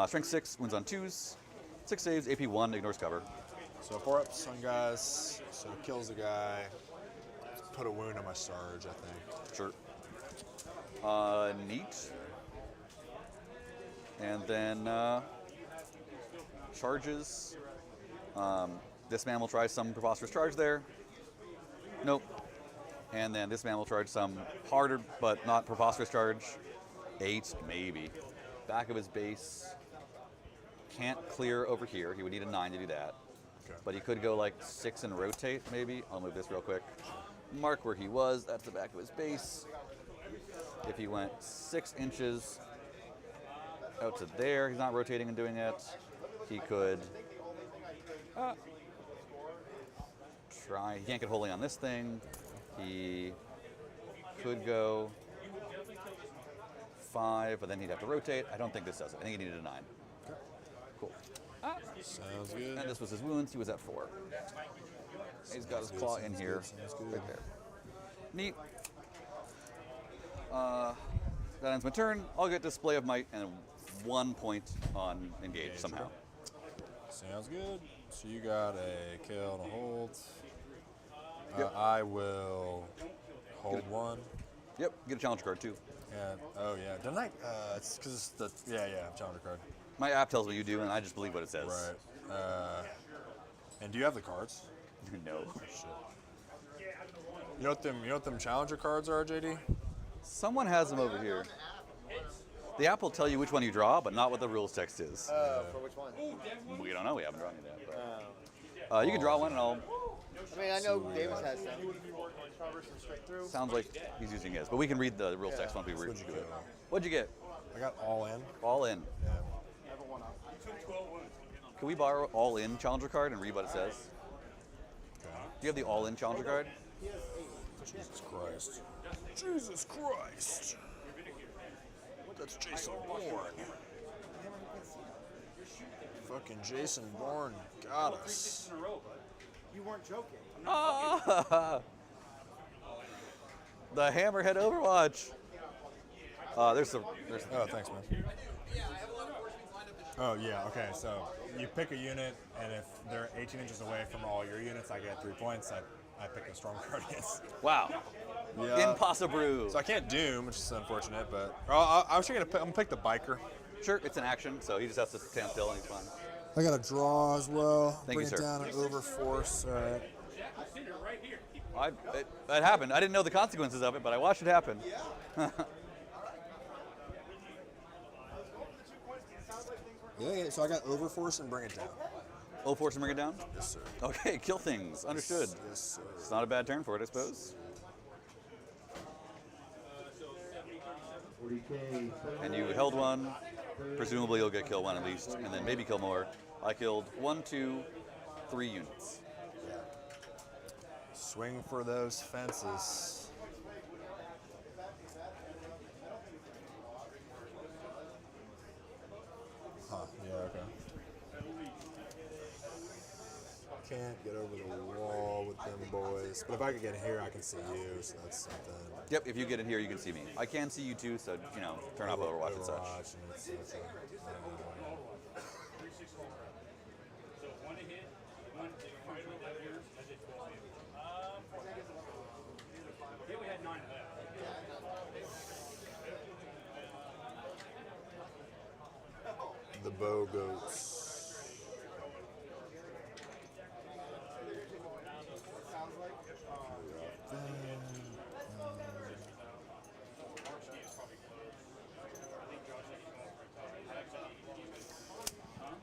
Strength 6, wounds on 2s. 6 saves, AP 1, ignores cover. So 4-ups on guys. So it kills the guy. Put a wound on my Sarge, I think. Sure. Neat. And then charges. This man will try some preposterous charge there. Nope. And then this man will charge some harder but not preposterous charge. 8, maybe. Back of his base. Can't clear over here. He would need a 9 to do that. Okay. But he could go like 6 and rotate, maybe. I'll move this real quick. Mark where he was. That's the back of his base. If he went 6 inches out to there, he's not rotating and doing it. He could try. He can't get holding on this thing. He could go 5, but then he'd have to rotate. I don't think this does it. I think he needed a 9. Cool. Sounds good. And this was his wounds. He was at 4. He's got his claw in here, right there. Neat. That ends my turn. I'll get display of might and 1 point on engage somehow. Sounds good. So you got a kill and a hold. Yep. I will hold 1. Yep. Get a challenge card too. And oh yeah, didn't I? It's because it's the challenger card. My app tells me you do, and I just believe what it says. Right. And do you have the cards? No. Shit. You know what them challenger cards are, JD? Someone has them over here. The app will tell you which one you draw, but not what the rules text is. For which one? We don't know. We haven't drawn it yet. But, you can draw one, and I'll. I mean, I know Davis has some. Sounds like he's using his, but we can read the rules text once we read What'd you through it. get? What'd you get? I got all in. All in. Yeah. Can we borrow all in challenger card and read what it says? Okay. Do you have the all in challenger card? Jesus Christ. Jesus Christ. That's Jason Bourne. Fucking Jason Bourne got us. You weren't joking. The Hammerhead Overwatch. There's some. Oh, thanks, man. Oh, yeah, okay, so you pick a unit, and if they're 18 inches away from all your units, I get 3 points. I pick a Storm Guardians. Wow. Yeah. Impossible. So I can't Doom, which is unfortunate, but I was actually I'm gonna pick the Biker. Sure, it's an action, so he just has to stand still and he's fine. I got a draw as well. Thank you, sir. Down an Overforce. All right. It happened. I didn't know the consequences of it, but I watched it happen. Yeah, so I got Overforce and Bring It Down. Oh, force and bring it down? Yes, sir. Okay, kill things. Understood. Yes, sir. It's not a bad turn for it, I suppose. And you held one. Presumably you'll get kill one at least, and then maybe kill more. I killed 1, 2, 3 units. Swing for those fences. Huh, yeah, okay. Can't get over the wall with them boys. But if I could get here, I can see you, so that's something. Yep, if you get in here, you can see me. I can see you too, so, you know, turn off Overwatch and such. And such. The Bow Goats.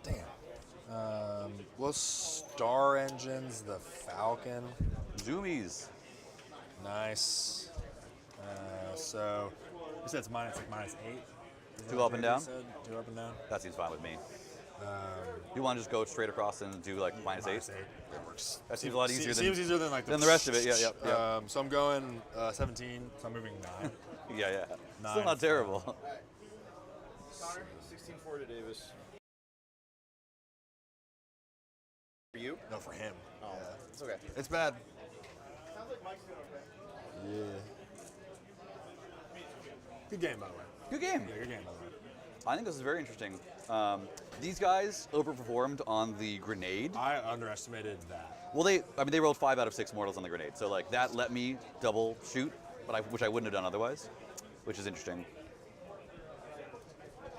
Damn. Well, Star Engines, the Falcon. Zoomies. Nice. So, you said it's minus 8? Is that 2 what up and JD down? said? 2 up and down? That seems fine with me. You want to just go straight across and do like -8? Minus 8. That works. That seems a lot easier Seems easier than like than the rest of it. Yeah. So I'm going 17, so I'm moving 9. Yeah. Still 9 not terrible. 16-4 to Davis. For you? No, for him. Oh, it's okay. It's bad. Sounds like Mike's doing okay. Yeah. Good game, by the way. Good game. Yeah, good game, by the way. I think this is very interesting. These guys overperformed on the grenade. I underestimated that. Well, they rolled 5 out of 6 mortals on the grenade, so like that let me double shoot, which I wouldn't have done otherwise, which is interesting.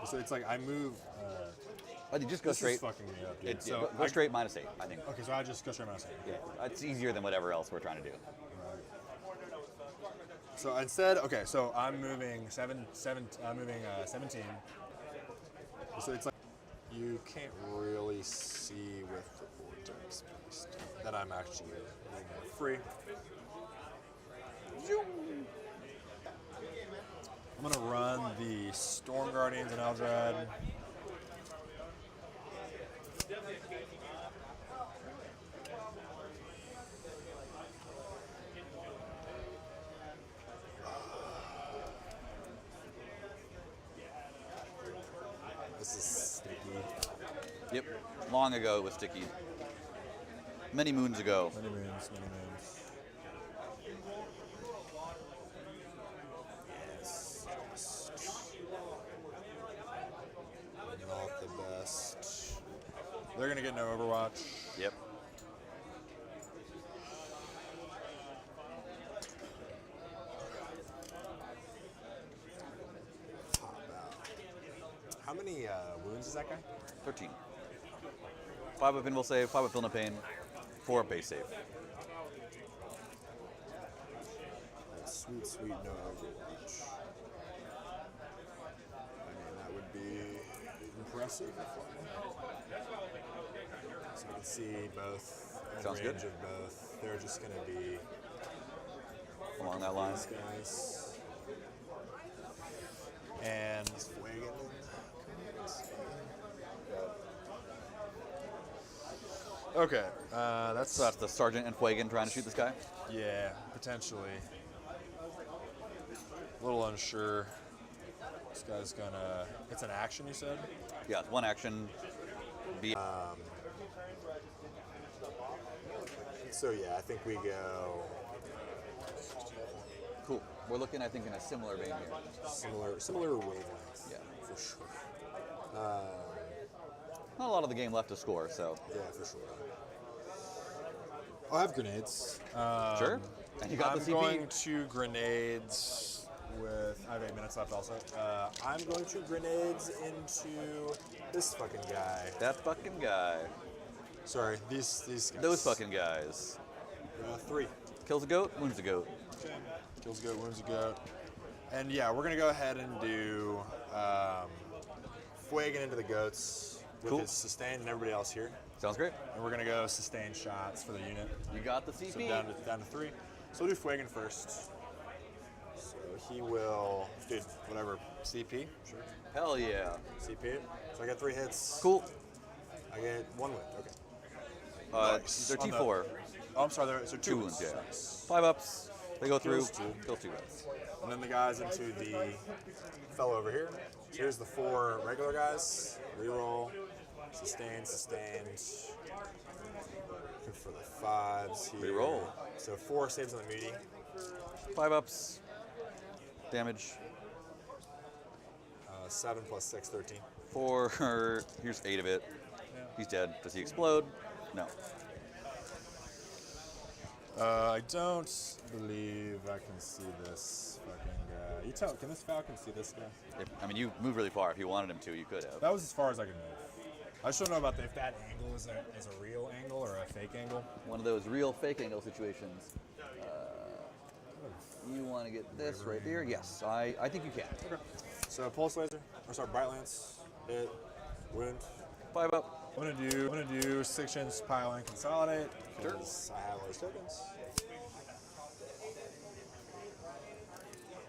So it's like I move. I think just go This straight. is fucking me up, dude. So go straight -8, I think. Okay, so I just go straight minus 8. Yeah, it's easier than whatever else we're trying to do. So instead, okay, so I'm moving 17. So it's like you can't really see with the vortex piece that I'm actually free. I'm gonna run the Storm Guardians and Eldrad. This is sticky. Yep. Long ago it was sticky. Many moons ago. Many moons, many moons. Yes, just not the best. They're gonna get no Overwatch. Yep. How many wounds is that guy? 13. 5 up Invul save, 5 up Feel No Pain, 4 up base save. Sweet, sweet no Overwatch. I mean, that would be impressive. So you can see both in Sounds range good. of both. They're just going to be Along that line. these guys. And he's Fuegan. Okay, that's So that's the Sergeant and Fuegan trying to shoot this guy. yeah, potentially. A little unsure. This guy's gonna. It's an action, you said? Yeah, it's 1 action. So yeah, I think we go Cool. We're looking, I think, in a similar vein here. similar wavelength. Yeah. For sure. Not a lot of the game left to score, so. Yeah, for sure. I'll have grenades. Sure. And you got I'm the CP. going to grenades with. I have 8 minutes left. Also, I'm going to grenades into this fucking guy. That fucking guy. Sorry, these guys. Those fucking guys. 3. Kills a goat, wounds a goat. Kills a goat, wounds a goat. And yeah, we're gonna go ahead and do Fuegan into the goats with Cool. his sustain and everybody else here. Sounds great. And we're gonna go sustain shots for the unit. You got the So CP. down to 3. So we'll do Fuegan first. So he will, dude, whatever. CP, sure. Hell yeah. CP it. So I got 3 hits. Cool. I get 1 win. Okay. Nice. They're On the- T4. Oh, I'm sorry. So 2 2 wounds. wounds, yeah. Nice. 5 ups. They go through. Kills 2. Kills 2 guys. And then the guys into the fellow over here. So here's the 4 regular guys. Reroll. Sustained. Looking for the 5s here. Reroll. So 4 saves on the meaty. 5 ups. Damage. 7 plus 6, 13. 4. Here's 8 of it. He's dead. Does he explode? No. I don't believe I can see this fucking guy. Can this Falcon see this guy? I mean, you moved really far. If you wanted him to, you could have. That was as far as I could move. I just don't know about if that angle is a real angle or a fake angle. One of those real fake angle situations. You want to get this right there? Yes, I think you can. Okay. So Pulse Laser, or sorry, Bright Lance, hit, wound. 5 up. I'm gonna do 6 inch pile and consolidate. Sure. Because I have all those tokens.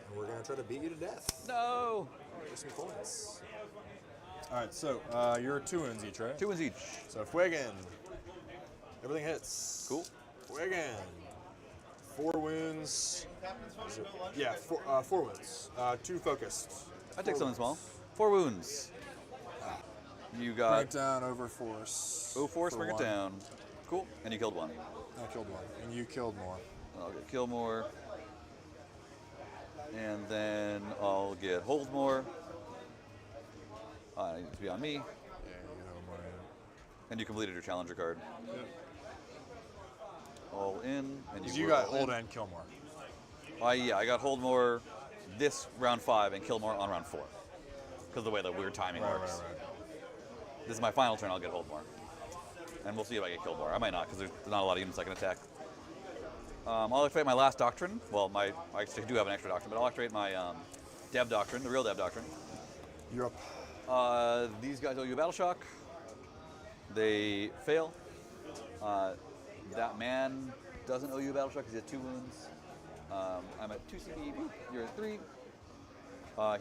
And we're gonna try to beat you to death. No. For some points. All right, so you're 2 wounds each, right? 2 wins each. So Fuegan, everything hits. Cool. Fuegan, 4 wounds. Yeah, 4 wounds. 2 focused. I take something small. 4 wounds. You got Bring it down over force. force, for bring it 1. down. Cool. And you killed 1. I killed 1, and you killed more. I'll get kill more. And then I'll get hold more. It needs to be on me. Yeah, you get over more. And you completed your challenger card. All in. And You were got all hold in. and kill more. Yeah, I got hold more this round 5 and kill more on round 4. Because of the way the weird timing works. This is my final turn, I'll get hold more. And we'll see if I get killed more. I might not, because there's not a lot of units I can attack. I'll activate my last doctrine. Well, I actually do have an extra doctrine, but I'll activate my Dev doctrine, the real Dev doctrine. You're up. These guys owe you a battle shock. They fail. That man doesn't owe you a battle shock because he has 2 wounds. I'm at 2 CP, you're at 3.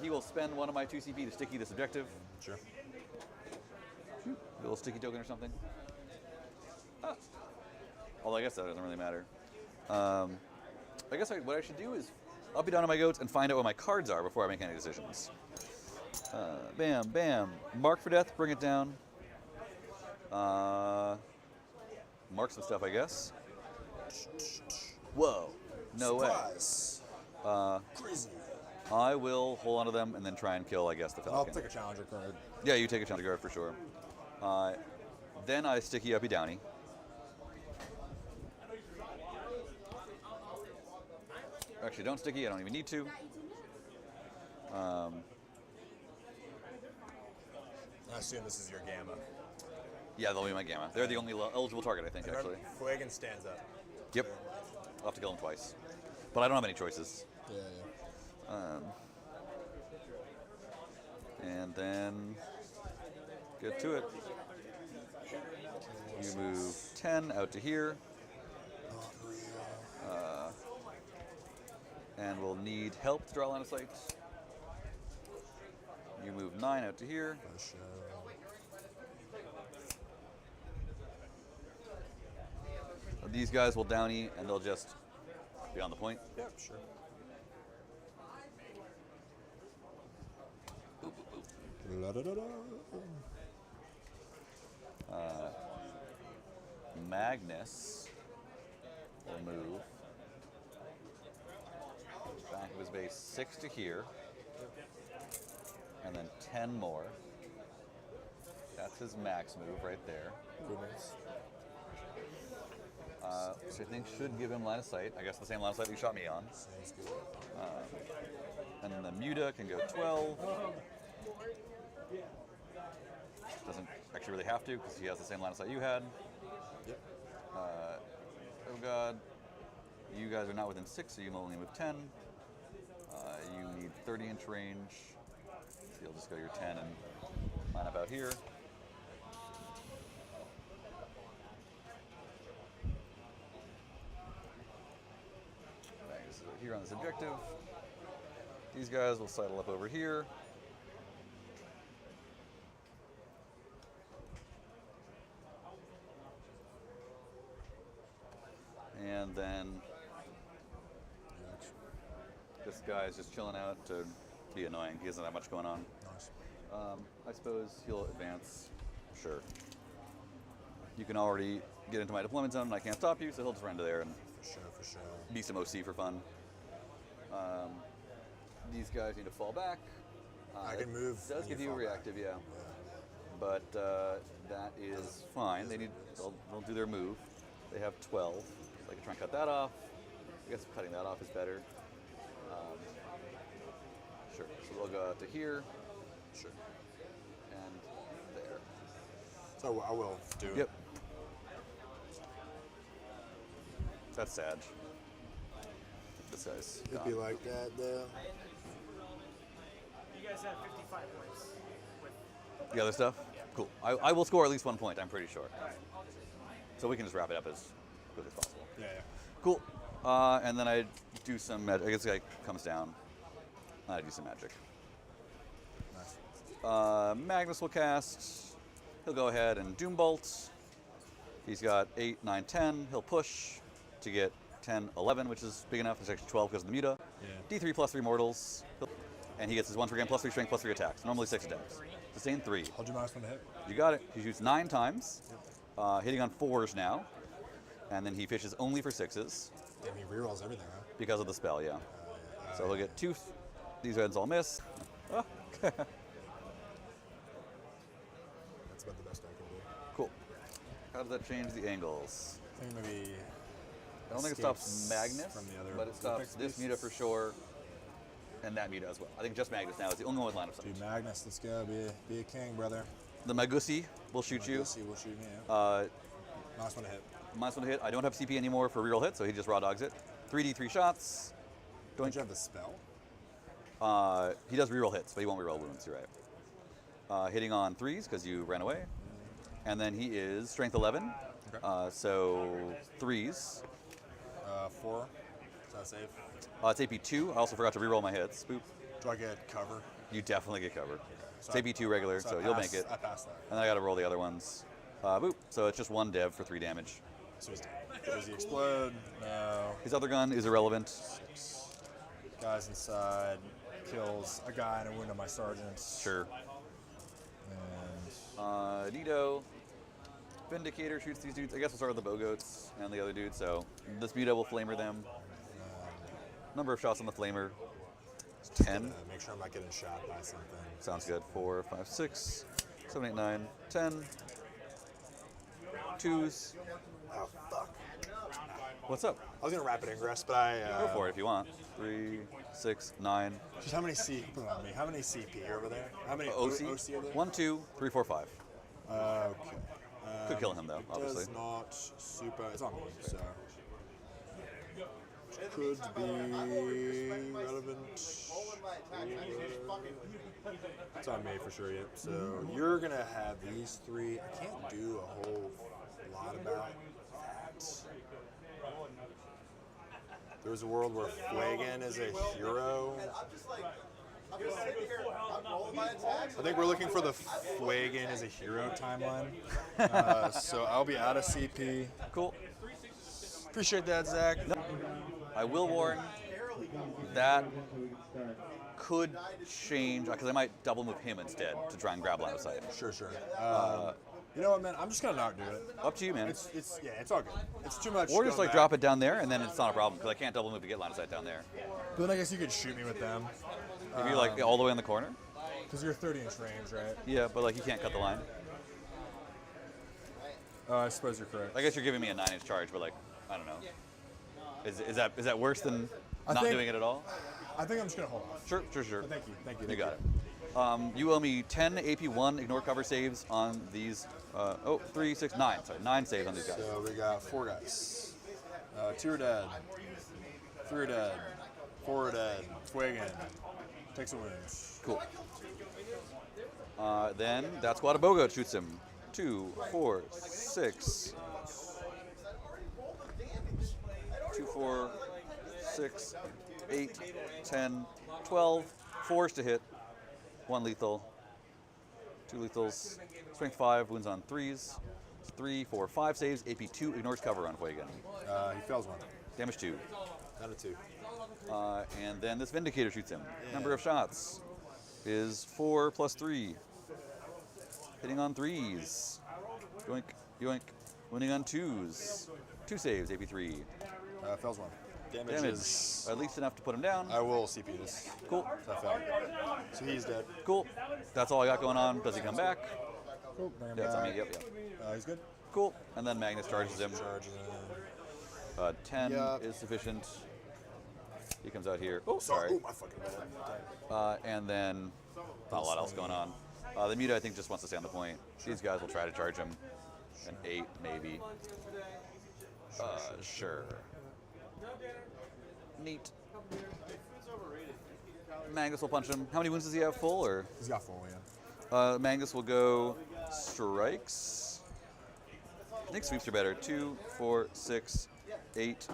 He will spend 1 of my 2 CP to sticky this objective. Sure. A little sticky token or something. Although I guess that doesn't really matter. I guess what I should do is I'll be down on my goats and find out what my cards are before I make any decisions. Bam, bam. Mark for death, bring it down. Mark some stuff, I guess. Whoa. No Surprise. way. Crazy. I will hold on to them and then try and kill, I guess, the I'll Falcon. take a challenger card. Yeah, you take a challenger guard for sure. Then I sticky uppy downy. Actually, don't sticky. I don't even need to. I assume this is your gamma. Yeah, they'll be my gamma. They're the only eligible target, I think, actually. Fuegan stands up. Yep. I'll have to kill him twice. But I don't have any choices. Yeah. And then get to it. You move 10 out to here. And we'll need help to draw line of sight. You move 9 out to here. These guys will downy and they'll just be on the point. Yep, sure. Magnus will move back of his base 6 to here, and then 10 more. That's his max move right there. Goodness. Which I think should give him line of sight. I guess the same line of sight you shot me on. Sounds good. And then the Muta can go 12. Doesn't actually really have to because he has the same line of sight you had. Yep. Oh god. You guys are not within 6, so you only move 10. You need 30-inch range. So you'll just go your 10 and line up out here. So here on this objective. These guys will sidle up over here. And then this guy is just chilling out to be annoying. He doesn't have much going on. Nice. I suppose he'll advance. Sure. You can already get into my deployment zone and I can't stop you, so he'll just run to there and For sure. be some OC for fun. These guys need to fall back. I can move. Does when give you you a fall back. reactive, yeah. But that is fine. They'll do their move. They have 12. So I can try and cut that off. I guess cutting that off is better. Sure. So they'll go out to here Sure. and there. So I will do. Yep. That's sad. This guy's It'd be gone. like that, though. You guys have 55 points with The other stuff? Cool. I will score at least 1 point, I'm pretty sure. So we can just wrap it up as quick as possible. Yeah. Cool. And then I do some magic. I guess the guy comes down. I do some magic. Nice. Magnus will cast. He'll go ahead and Doom Bolt. He's got 8, 9, 10. He'll push to get 10, 11, which is big enough. There's actually 12 because of the Muta. Yeah. D3 plus 3 mortals. And he gets his 1 for game plus 3 strength plus 3 attacks. Normally 6 attacks. Sustain 3. Hold your mouse when to hit. You got it. He shoots 9 times. Hitting on 4s now. And then he fishes only for 6s Damn, he rerolls everything, huh? because of the spell, yeah. So he'll get 2. These guys all miss. Oh. How does that change the angles? I think maybe. I don't think it stops escapes Magnus, from the other but it stops this Muta for sure, and that Muta as well. I think just Magnus now is the only one with line of sight. Dude, Magnus, let's go. Be a king, brother. The Magusi will shoot you. Magusi will shoot me. Yeah. Nice one to hit. Minus 1 to hit. I don't have CP anymore for reroll hit, so he just raw dogs it. 3d3 shots. Don't you have the spell? He does reroll hits, but he won't reroll wounds. You're right. Hitting on 3s because you ran away, and then he is strength 11. Okay. So 3s. 4. Is that safe? It's AP 2. I also forgot to reroll my hits. Boop. Do I get cover? You definitely get covered. So It's AP 2 regular, so I you'll pass- make it. I passed that. And then I got to roll the other ones. Boop. So it's just 1 dev for 3 damage. So he's dead. Does he explode? No. His other gun is irrelevant. 6. Guys inside. Kills a guy and a wound on my sergeant. Sure. And Nito. Vindicator shoots these dudes. I guess we'll start with the Bogoats and the other dude. So this Muta will flamer them. Number of shots on the flamer. 10. make sure I'm not getting shot by something. Sounds good. 4, 5, 6, 7, 8, 9, 10. 2s. Oh, fuck. What's up? I was gonna rapid ingress, but I. Go for it if you want. 3, 6, 9. Just how many How many CP are over there? How many OC? are there? 1, 2, 3, 4, 5. Okay. Could kill him though, obviously. Does not super. It's on me, so. Could be relevant. It's on me for sure, yep. So you're gonna have these 3. I can't do a whole lot about that. There's a world where Fuegan is a hero. I think we're looking for the Fuegan is a hero timeline. So I'll be out of CP. Cool. Appreciate that, Zach. I will warn that could change because I might double move him instead to try and grab line of sight. Sure. You know what, man? I'm just gonna not do it. Up to you, man. It's all good. It's too much. Or just going like back. drop it down there and then it's not a problem because I can't double move to get line of sight down there. But then I guess you could shoot me with them. If you're like all the way in the corner. Because you're 30-inch range, right? Yeah, but like you can't cut the line. I suppose you're correct. I guess you're giving me a 9-inch charge, but like I don't know. Is that worse than not think- doing it at all? I think I'm just gonna hold off. Sure. But thank you. You got it. You owe me 10 AP1 ignore cover saves on these. 3, 6, 9. Sorry, 9 saves on these guys. So we got 4 guys. 2 are dead. 3 are dead. 4 are dead. Fuegan takes a wound. Cool. Then that squad of Bogoat shoots him. 2, 4, 6. 2, 4, 6, 8, 10, 12. 4s to hit. 1 lethal. 2 lethals. Strength 5, wounds on 3s. 3, 4, 5 saves. AP 2 ignores cover on Fuegan. He fails 1. Damage 2. Out of 2. And then this Vindicator shoots him. Number of shots is 4 plus 3. Hitting on 3s. Yoink, yoink. Winning on 2s. 2 saves, AP 3. Fails 1. Damage Damage. is. At least enough to put him down. I will CP this. Cool. So I failed. So he's dead. Cool. That's all I got going on. Does he come back? Cool. Bring him Yeah, it's on me. back. Yep. He's good. Cool. And then Magnus charges him. Charging. 10 Yup. is sufficient. He comes out here. Oh, sorry. Oh, my fucking bad. And then not a lot else going on. The Muta, I think, just wants to stay on the point. These guys will try to charge him. An 8, maybe. Sure. Neat. Magnus will punch him. How many wounds does he have? Full or? He's got 4, yeah. Magnus will go strikes. I think sweeps are better. 2, 4, 6, 8,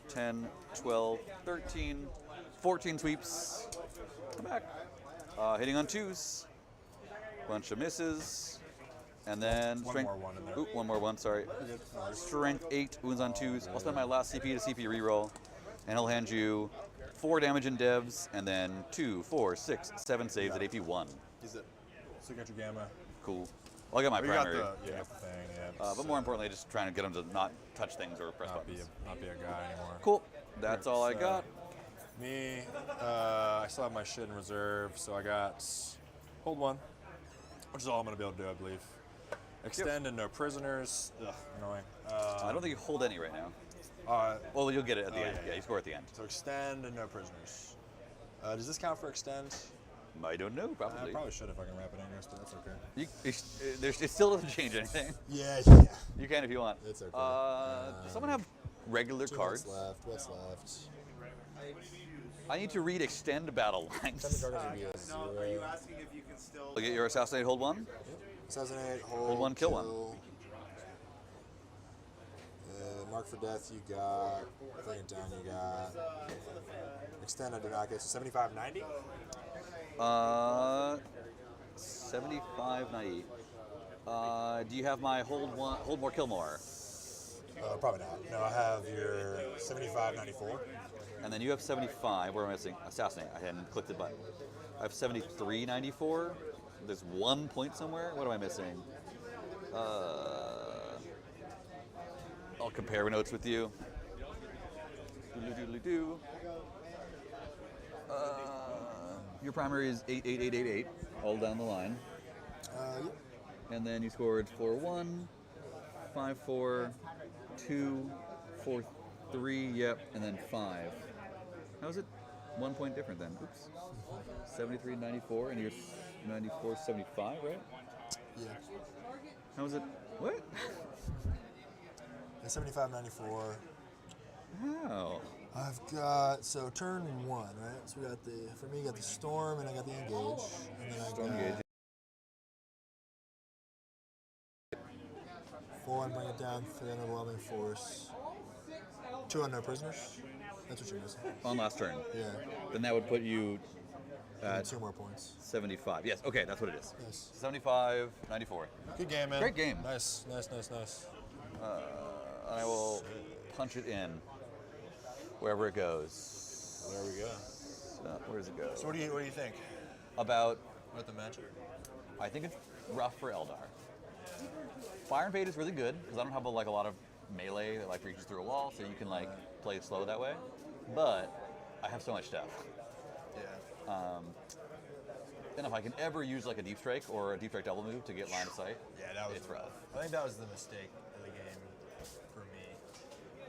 10, 12, 13, 14 sweeps. Come back. Hitting on 2s. Bunch of misses. And then One strength. more 1 in there. Oop, one more 1, sorry. Strength 8, wounds on 2s. I'll spend my last CP to CP reroll. And he'll hand you 4 damage in devs, and then 2, 4, 6, 7 saves at AP 1. He's dead. So you got your gamma. Cool. Well, I got my We primary. got the thing, yeah. But more importantly, just trying to get him to not touch things or press not buttons. be a guy anymore. Cool. That's all I So, got. Me, I still have my shit in reserve, so I got hold 1, which is all I'm gonna be able to do, I believe. Extend and no prisoners. Ugh, annoying. I don't think you hold any right now. Uh, Well, you'll get it at the Oh, end. yeah, Yeah, yeah. you score at the end. so extend and no prisoners. Does this count for extend? I don't know, I probably. probably should if I can Rapid Ingress, but that's okay. It still doesn't change anything. Yeah. You can if you want. It's okay. Does someone have regular 2 cards? minutes left. What's left? I need to read extend battle Send lines. the target to be a 0. Are you asking if you can still? Look at your assassinate, hold one. Assassinate, Hold one, kill one. Mark for death, you got. Bring it down, you got. Extend, I did not get. So 75, 90? 75, 98. Do you have my hold more, kill more? Probably not. No, I have your 75, 94. And then you have 75. Where am I missing? Assassinate. I hadn't clicked the button. I have 73, 94. There's 1 point somewhere. What am I missing? I'll compare notes with you. Doodly-doodly-doo. Your primary is 88888, all down the line. Yep. And then you scored 4-1, 5-4, 2, 4-3, yep, and then 5. How is it 1 point different then? Oops. 73, 94, and you're 94, 75, right? Yeah. How is it? What? 75, 94. How? I've got, so turn 1, right? So we got for me, you got the storm and I got the engage. And then I Storm got gauge. 4 and bring it down for the overwhelming force. 2 on no prisoners. That's what you're missing. On last turn. Yeah. Then that would put you at 2 more points. 75. Yes, okay, that's what it is. Nice. 75, 94. Good game, man. Great game. Nice. I will punch it in wherever it goes. There we go. Where does it go? So what do you think About, about the matchup? I think it's rough for Eldar. Fire and Fade is really good because I don't have a lot of melee that reaches through a wall, so you can play slow that way. But I have so much stuff. Yeah. And if I can ever use a deep strike or a deep strike double move to get line of sight, Yeah, that was it's rough. I think that was the mistake of the game for me.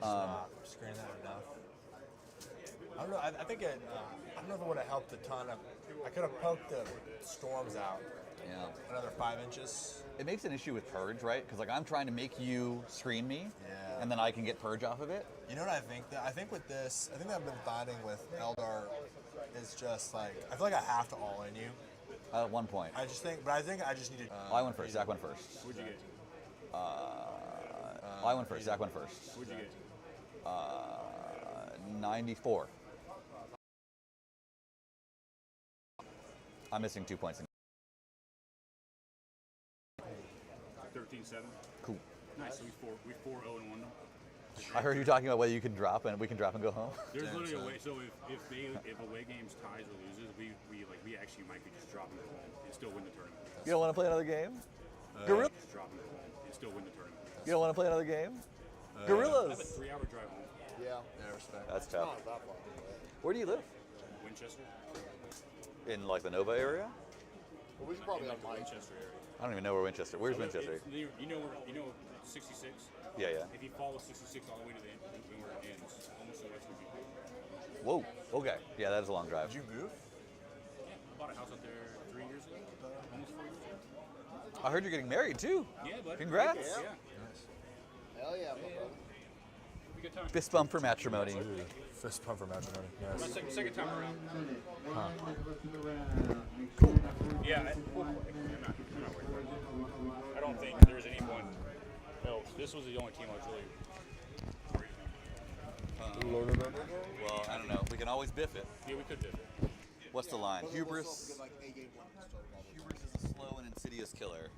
Not screening that enough. I don't know. I think I don't know if it would have helped a ton. I could have poked the storms out Yeah. another 5 inches. It makes an issue with Purge, right? Because I'm trying to make you screen me, Yeah. and then I can get Purge off of it. You know what I think? I think with this, I think that I've been finding with Eldar is just I feel like I have to all in you. At 1 point. I just think need to. I went first. Zach went first. What'd you get? I went first. Zach went first. What'd you get? 94. I'm missing 2 points. 13-7. Cool. Nice. So we 4-0 and 1 them. I heard you talking about whether you can drop and we can drop and go home. There's Damn, literally a son. way. So if away games ties or loses, we actually might be just dropping the home and still win the tournament. You don't want to play another game? Gorilla? Just dropping the home and still win the tournament. You don't want to play another game? I have a Gorillas. 3-hour drive home. Yeah. Yeah, respect. That's It's tough. not that far. Where do you live? Winchester. In the Nova area? Well, we should probably have Mike. Winchester area. I don't even know where Winchester. Where's Winchester? You know 66. Yeah, yeah. If you follow 66 all the way to the end, where it ends, almost to West Virginia. Whoa. Okay. Yeah, that is a long drive. Did you move? Yeah, I bought a house out there 3 years ago, almost 4 years ago. I heard you're getting married too. Yeah, bud. Congrats. Yeah. Hell yeah, my brother. We good time. Fist bump for matrimony. Fist pump for matrimony. My Nice. second time around. Cool. Yeah, I'm not worried about it. I don't think there's anyone else. This was the only team I was really worried about. Well, I don't know. We can always biff it. Yeah, we could do it. What's the line? Hubris. Get like a game one to start all the Hubris is a slow and insidious killer.